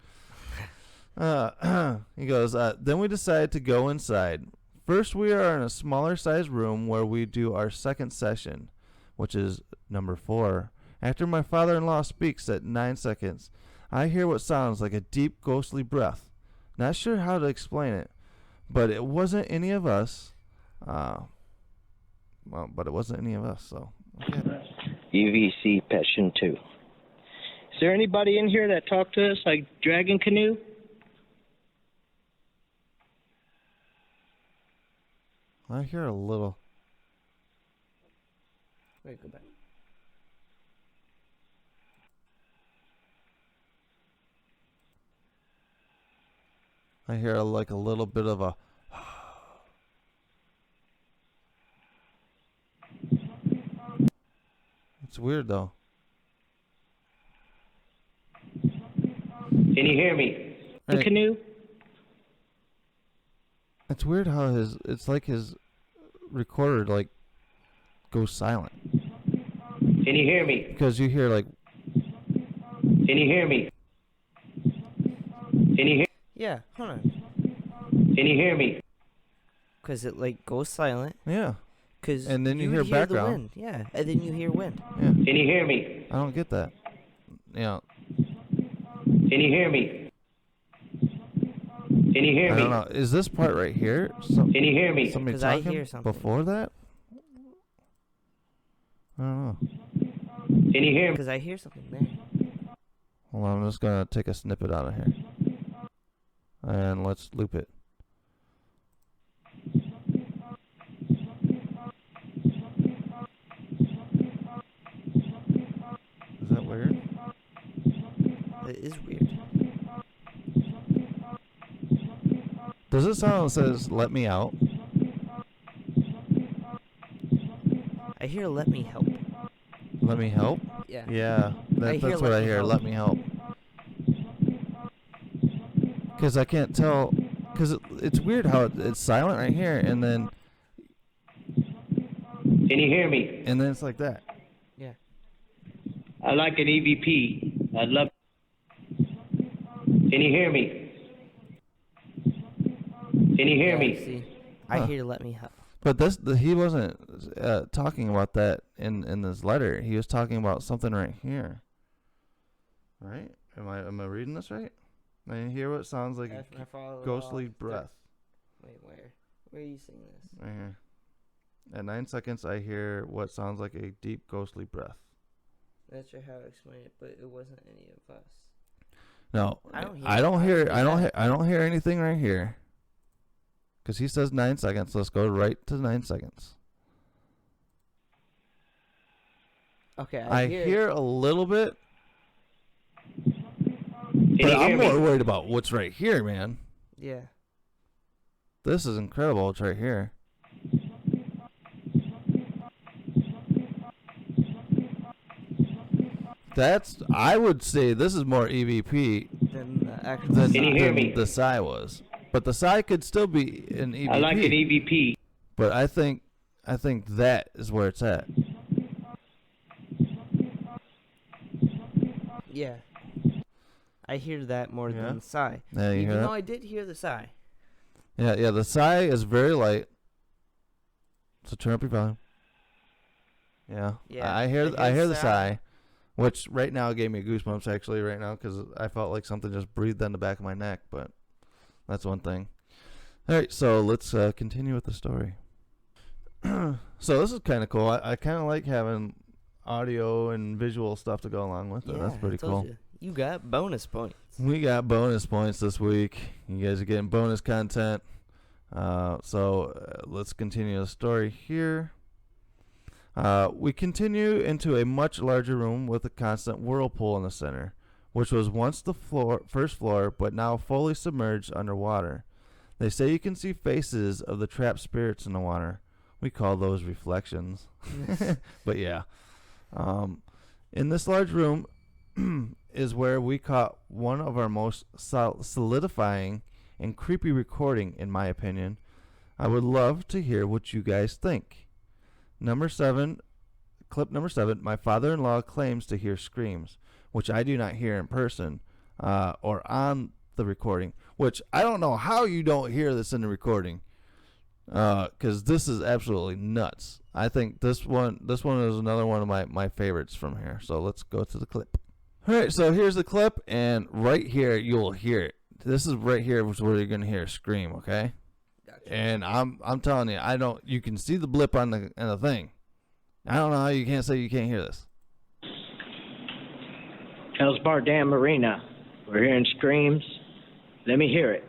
he goes, then we decided to go inside. First, we are in a smaller sized room where we do our second session, which is number 4. After my father-in-law speaks at 9 seconds, I hear what sounds like a deep, ghostly breath. Not sure how to explain it, but it wasn't any of us. But it wasn't any of us, so. Okay. UVC Passion 2. Is there anybody in here that talked to us like Dragon Canoe? I hear a little. Wait, go back. I hear like a little bit of a. It's weird though. Can you hear me? Hey. Canoe? It's weird how it's like his recorder like goes silent. Can you hear me? Because you hear like. Can you hear me? Can you hear? Yeah, hold on. Can you hear me? Because it like goes silent. Yeah. Cause and then you hear hear background. the wind. Yeah, and then you hear wind. Yeah. Can you hear me? I don't get that. Yeah. Can you hear me? Can you hear I me? don't know. Is this part right here? Can you hear me? Somebody 'Cause I talking hear something. before that? I don't know. Can you hear me? Because I hear something there. Hold on, I'm just gonna take a snippet out of here. And let's loop it. Is that weird? It is weird. Does it sound that says "let me out"? I hear "let me help." Let me help? Yeah. Yeah, that's what I hear. Let me help. Because I can't tell. Because it's weird how it's silent right here, and then. Can you hear me? And then it's like that. Yeah. I like an EVP. I'd love. Can you hear me? Can you hear me? See, I hear "let me help." But he wasn't talking about that in this letter. He was talking about something right here. Right? Am I reading this right? I hear what sounds like a ghostly breath. Wait, where are you seeing this? Right here. At 9 seconds, I hear what sounds like a deep ghostly breath. Not sure how to explain it, but it wasn't any of us. No, I don't hear anything right here. Because he says 9 seconds. Let's go right to 9 seconds. Okay, I hear a little bit. Can But you hear I'm me? more worried about what's right here, man. Yeah. This is incredible. What's right here. I would say this is more EVP Than the actual than Can you hear me? the Psy was. But the Psy could still be an EVP. I like an EVP. But I think that is where it's at. Yeah. I hear that more than the sigh. Yeah, you Even hear though that? I did hear the sigh. Yeah, the Psy is very light. So turn up your volume. Yeah. Yeah, I hear I hear the sigh. sigh, which right now gave me goosebumps actually right now because I felt like something just breathed on the back of my neck, but that's one thing. All right, so let's continue with the story. So this is kind of cool. I kind of like having audio and visual stuff to go along with it. That's pretty cool. You got bonus points. We got bonus points this week. You guys are getting bonus content. So let's continue the story here. We continue into a much larger room with a constant whirlpool in the center, which was once the first floor, but now fully submerged underwater. They say you can see faces of the trapped spirits in the water. We call those reflections. But yeah. In this large room is where we caught one of our most solidifying and creepy recording, in my opinion. I would love to hear what you guys think. Clip number 7, my father-in-law claims to hear screams, which I do not hear in person or on the recording, which I don't know how you don't hear this in the recording, because this is absolutely nuts. I think this one is another one of my favorites from here. So let's go to the clip. All right, so here's the clip, and right here you'll hear it. This is right here where you're gonna hear a scream, okay? Gotcha. And I'm telling you, you can see the blip on the thing. I don't know how you can't say you can't hear this. Hell's Bar Dam Marina. We're hearing screams. Let me hear it.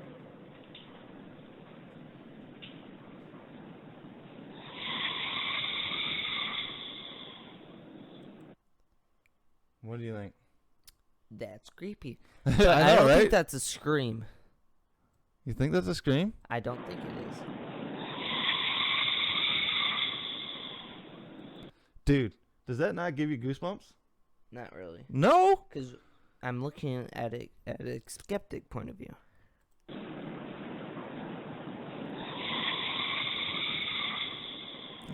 What do you think? That's creepy. I But I know, don't right? think that's a scream. You think that's a scream? I don't think it is. Dude, does that not give you goosebumps? Not really. No? Because I'm looking at it at a skeptic point of view.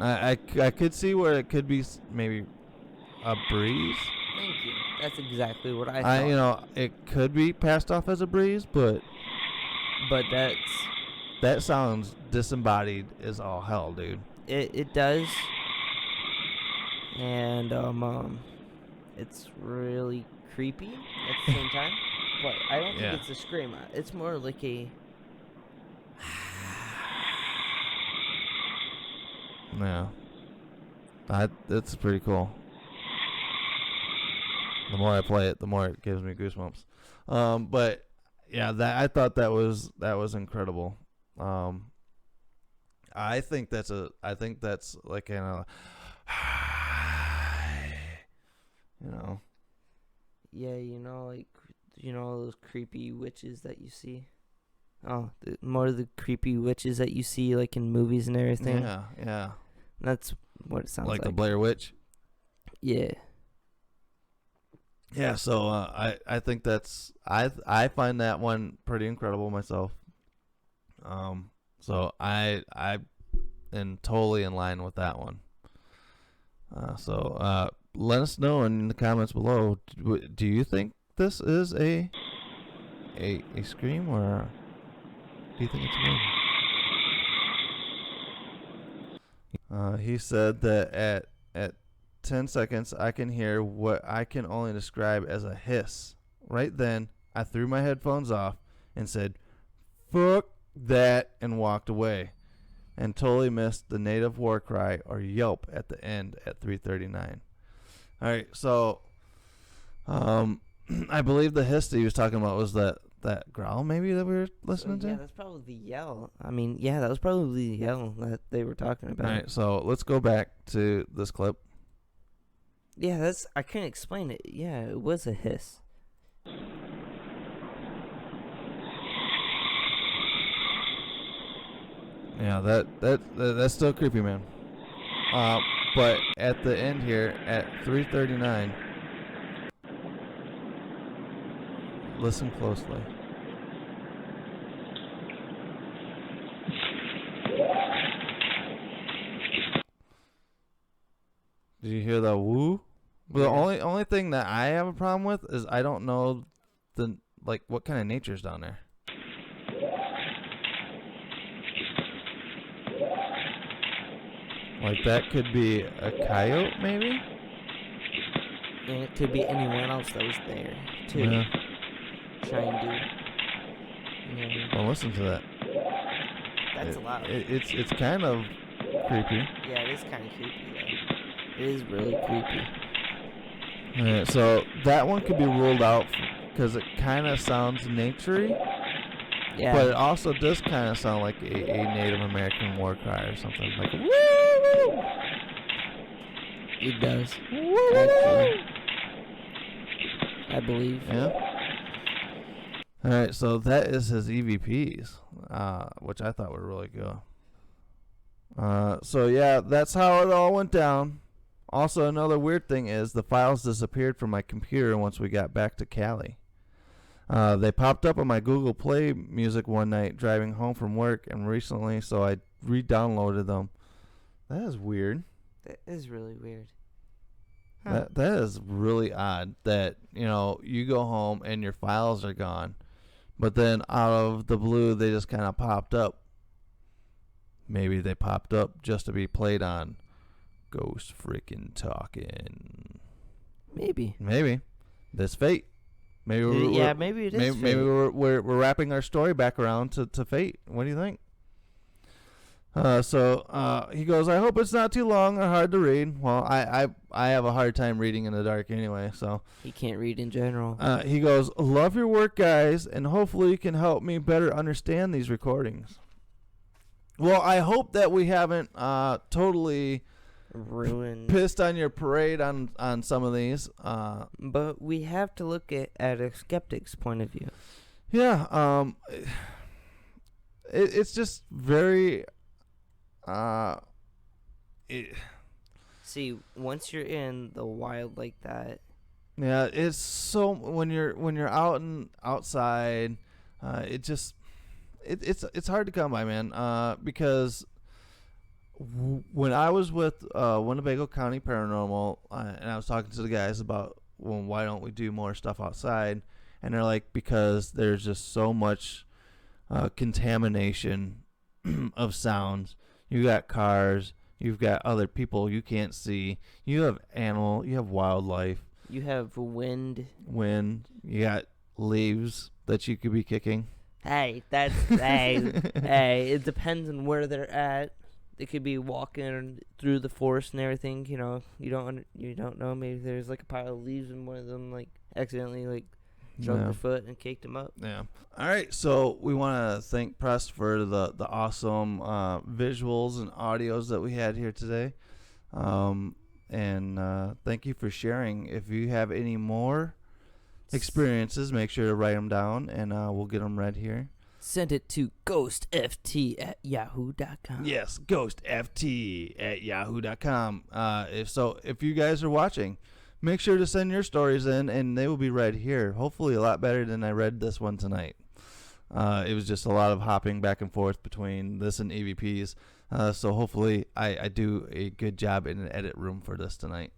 I could see where it could be maybe a breeze. Thank you. That's exactly what I thought. It could be passed off as a breeze, but that sounds disembodied as all hell, dude. It does. And it's really creepy at the same time. But I don't think it's a scream. It's more like a Yeah. That's pretty cool. The more I play it, the more it gives me goosebumps. But yeah, I thought that was incredible. I think that's like kind of Yeah, those creepy witches that you see. Oh, more of the creepy witches that you see like in movies and everything. Yeah. That's what it sounds like. Like the Blair Witch. Yeah. Yeah, so I think that's I find that one pretty incredible myself. So I am totally in line with that one. So let us know in the comments below. Do you think this is a scream, or do you think it's real? He said that at 10 seconds, I can hear what I can only describe as a hiss. Right then, I threw my headphones off and said, "Fuck that," and walked away, and totally missed the native war cry or yelp at the end at 3:39. All right, so I believe the hiss that he was talking about was that growl maybe that we were listening to? Yeah, that's probably the yell. I mean, yeah, that was probably the yell that they were talking about. All right, so let's go back to this clip. Yeah, I can't explain it. Yeah, it was a hiss. Yeah, that's still creepy, man. But at the end here, at 3:39, listen closely. Did you hear the woo? The only thing that I have a problem with is I don't know what kind of nature's down there. Like that could be a coyote, maybe? And it could be anyone else that was there, too. Yeah. Trying to... Well, listen to that. That's loud. It's kind of creepy. Yeah, it is kind of creepy, though. It is really creepy. Alright, so that one could be ruled out because it kind of sounds naturey. Yeah. But it also does kind of sound like a Native American war cry or something. Like, woo! It does. Actually. I believe. Yeah. Alright, so that is his EVPs, which I thought were really good. So yeah, that's how it all went down. Also, another weird thing is the files disappeared from my computer once we got back to Cali. They popped up on my Google Play Music one night driving home from work and recently, so I re-downloaded them. That is weird. That is really weird. Huh. That is really odd that, you know, you go home and your files are gone, but then out of the blue they just kind of popped up. Maybe they popped up just to be played on Ghost Freaking Talking. Maybe. That's fate. Maybe maybe it is fate. Maybe we're wrapping our story back around to fate. What do you think? So he goes, I hope it's not too long or hard to read. Well, I have a hard time reading in the dark anyway, so. He can't read in general. He goes, love your work, guys, and hopefully you can help me better understand these recordings. Well, I hope that we haven't totally ruined, pissed on your parade on some of these. But we have to look at a skeptic's point of view. Yeah. It's just very. See, once you're in the wild like that. Yeah, it's so when you're out and outside, it just. It's hard to come by, man, because when I was with Winnebago County Paranormal, and I was talking to the guys about, well, why don't we do more stuff outside, and they're like, because there's just so much contamination of sounds. You got cars, you've got other people you can't see, you have you have wildlife, you have wind, you got leaves that you could be kicking. Hey, it depends on where they're at. They could be walking through the forest and everything. You know, you don't know. Maybe there's like a pile of leaves and one of them like accidentally like jumped their foot and kicked them up. Yeah. All right. So we want to thank Press for the awesome visuals and audios that we had here today, and thank you for sharing. If you have any more experiences, make sure to write them down, and we'll get them read here. Send it to ghostft@yahoo.com. Yes, ghostft@yahoo.com. If you guys are watching, make sure to send your stories in, and they will be read here. Hopefully a lot better than I read this one tonight. It was just a lot of hopping back and forth between this and EVPs. So hopefully I do a good job in an edit room for this tonight.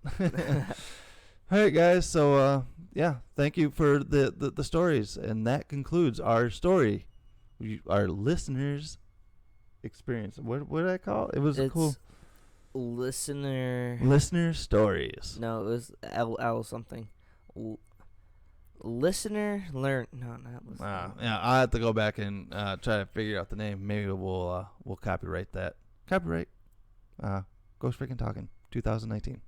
All right, guys. So, yeah, thank you for the stories. And that concludes our story, our listeners' experience. What did I call it? It was cool. Listener stories. No, it was LL something. Listener learn. No, not listener. Yeah, I'll have to go back and try to figure out the name. Maybe we'll copyright that. Copyright. Ghost Freaking Talking 2019.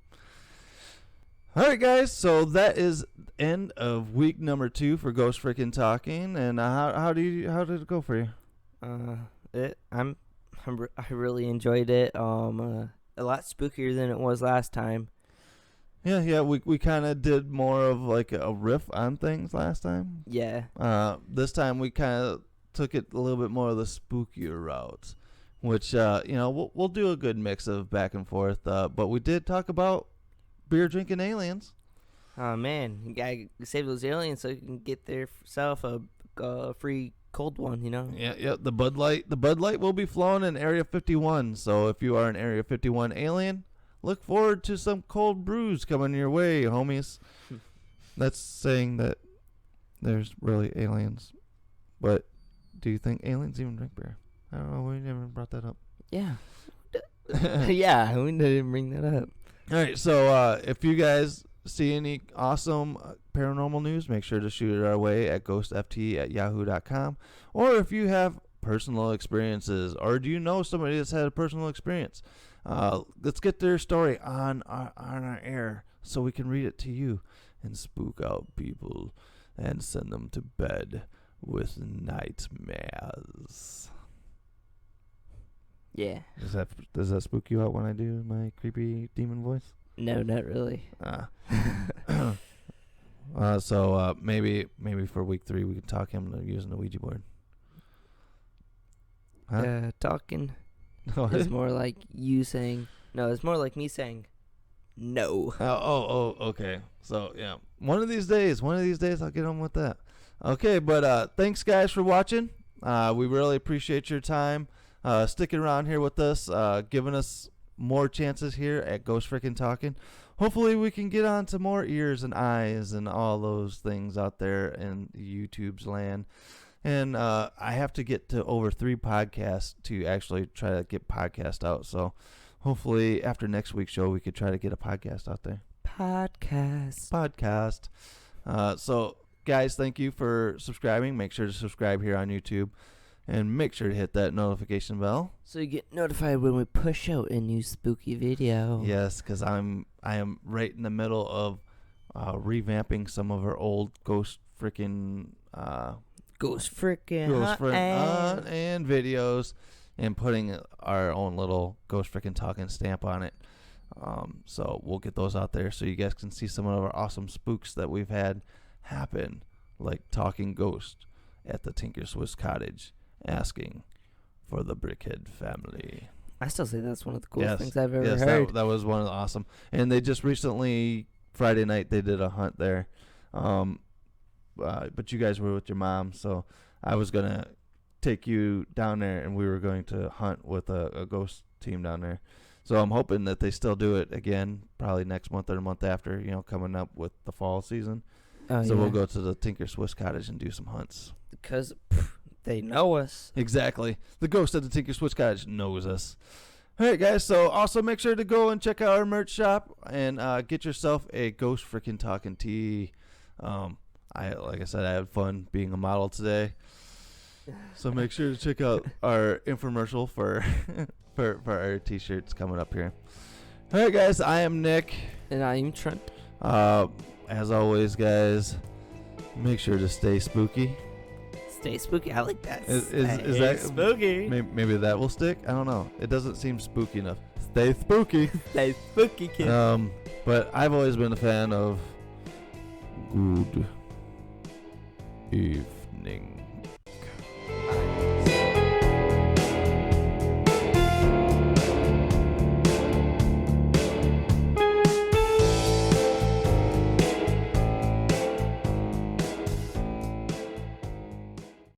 All right, guys. So that is end of week number 2 for Ghost Freaking Talking. And how did it go for you? I really enjoyed it. A lot spookier than it was last time. Yeah. We kind of did more of like a riff on things last time. Yeah. This time we kind of took it a little bit more of the spookier route, which we'll do a good mix of back and forth. But we did talk about beer drinking aliens. Oh man, you gotta save those aliens so you can get yourself a free cold one, you know. Yeah. The Bud Light will be flown in Area 51. So if you are an Area 51 alien, look forward to some cold brews coming your way, homies. That's saying that there's really aliens, but do you think aliens even drink beer? I don't know. We never brought that up. Yeah. Yeah, we didn't bring that up. All right, so if you guys see any awesome paranormal news, make sure to shoot it our way at ghostft@yahoo.com. Or if you have personal experiences, or do you know somebody that's had a personal experience, Let's get their story on our air so we can read it to you and spook out people and send them to bed with nightmares. Yeah. Does that spook you out when I do my creepy demon voice? No, not really. So maybe for week 3 we can talk him into using the Ouija board. Huh? Talking is more like you saying no. It's more like me saying no. Okay. So yeah, one of these days I'll get on with that. Okay, but thanks guys for watching. We really appreciate your time, sticking around here with us, giving us more chances here at Ghost Frickin' Talking. Hopefully we can get on to more ears and eyes and all those things out there in YouTube's land. And I have to get to over 3 podcasts to actually try to get podcast out. So hopefully after next week's show we could try to get a podcast out there. Podcast. So guys, thank you for subscribing. Make sure to subscribe here on YouTube. And make sure to hit that notification bell, so you get notified when we push out a new spooky video. Yes, because I am right in the middle of revamping some of our old Ghost Frickin' and videos, and putting our own little Ghost Frickin' Talking stamp on it. So we'll get those out there so you guys can see some of our awesome spooks that we've had happen, like talking ghost at the Tinker Swiss Cottage, asking for the Brickhead family. I still say that's one of the coolest things I've ever heard. That was one of the awesome. And they just recently, Friday night, they did a hunt there. But you guys were with your mom, so I was going to take you down there, and we were going to hunt with a ghost team down there. So I'm hoping that they still do it again, probably next month or the month after, coming up with the fall season. We'll go to the Tinker Swiss Cottage and do some hunts. Because they know us. Exactly. The ghost at the Tinker Swiss Cottage knows us. All right, guys. So also make sure to go and check out our merch shop and get yourself a Ghost Frickin' Talking tee. Like I said, I had fun being a model today. So make sure to check out our infomercial for our t-shirts coming up here. All right, guys. I am Nick. And I am Trent. As always, guys, make sure to stay spooky. Stay spooky. I like that. Is that spooky? Maybe that will stick. I don't know. It doesn't seem spooky enough. Stay spooky. Stay spooky, kid. But I've always been a fan of good evening.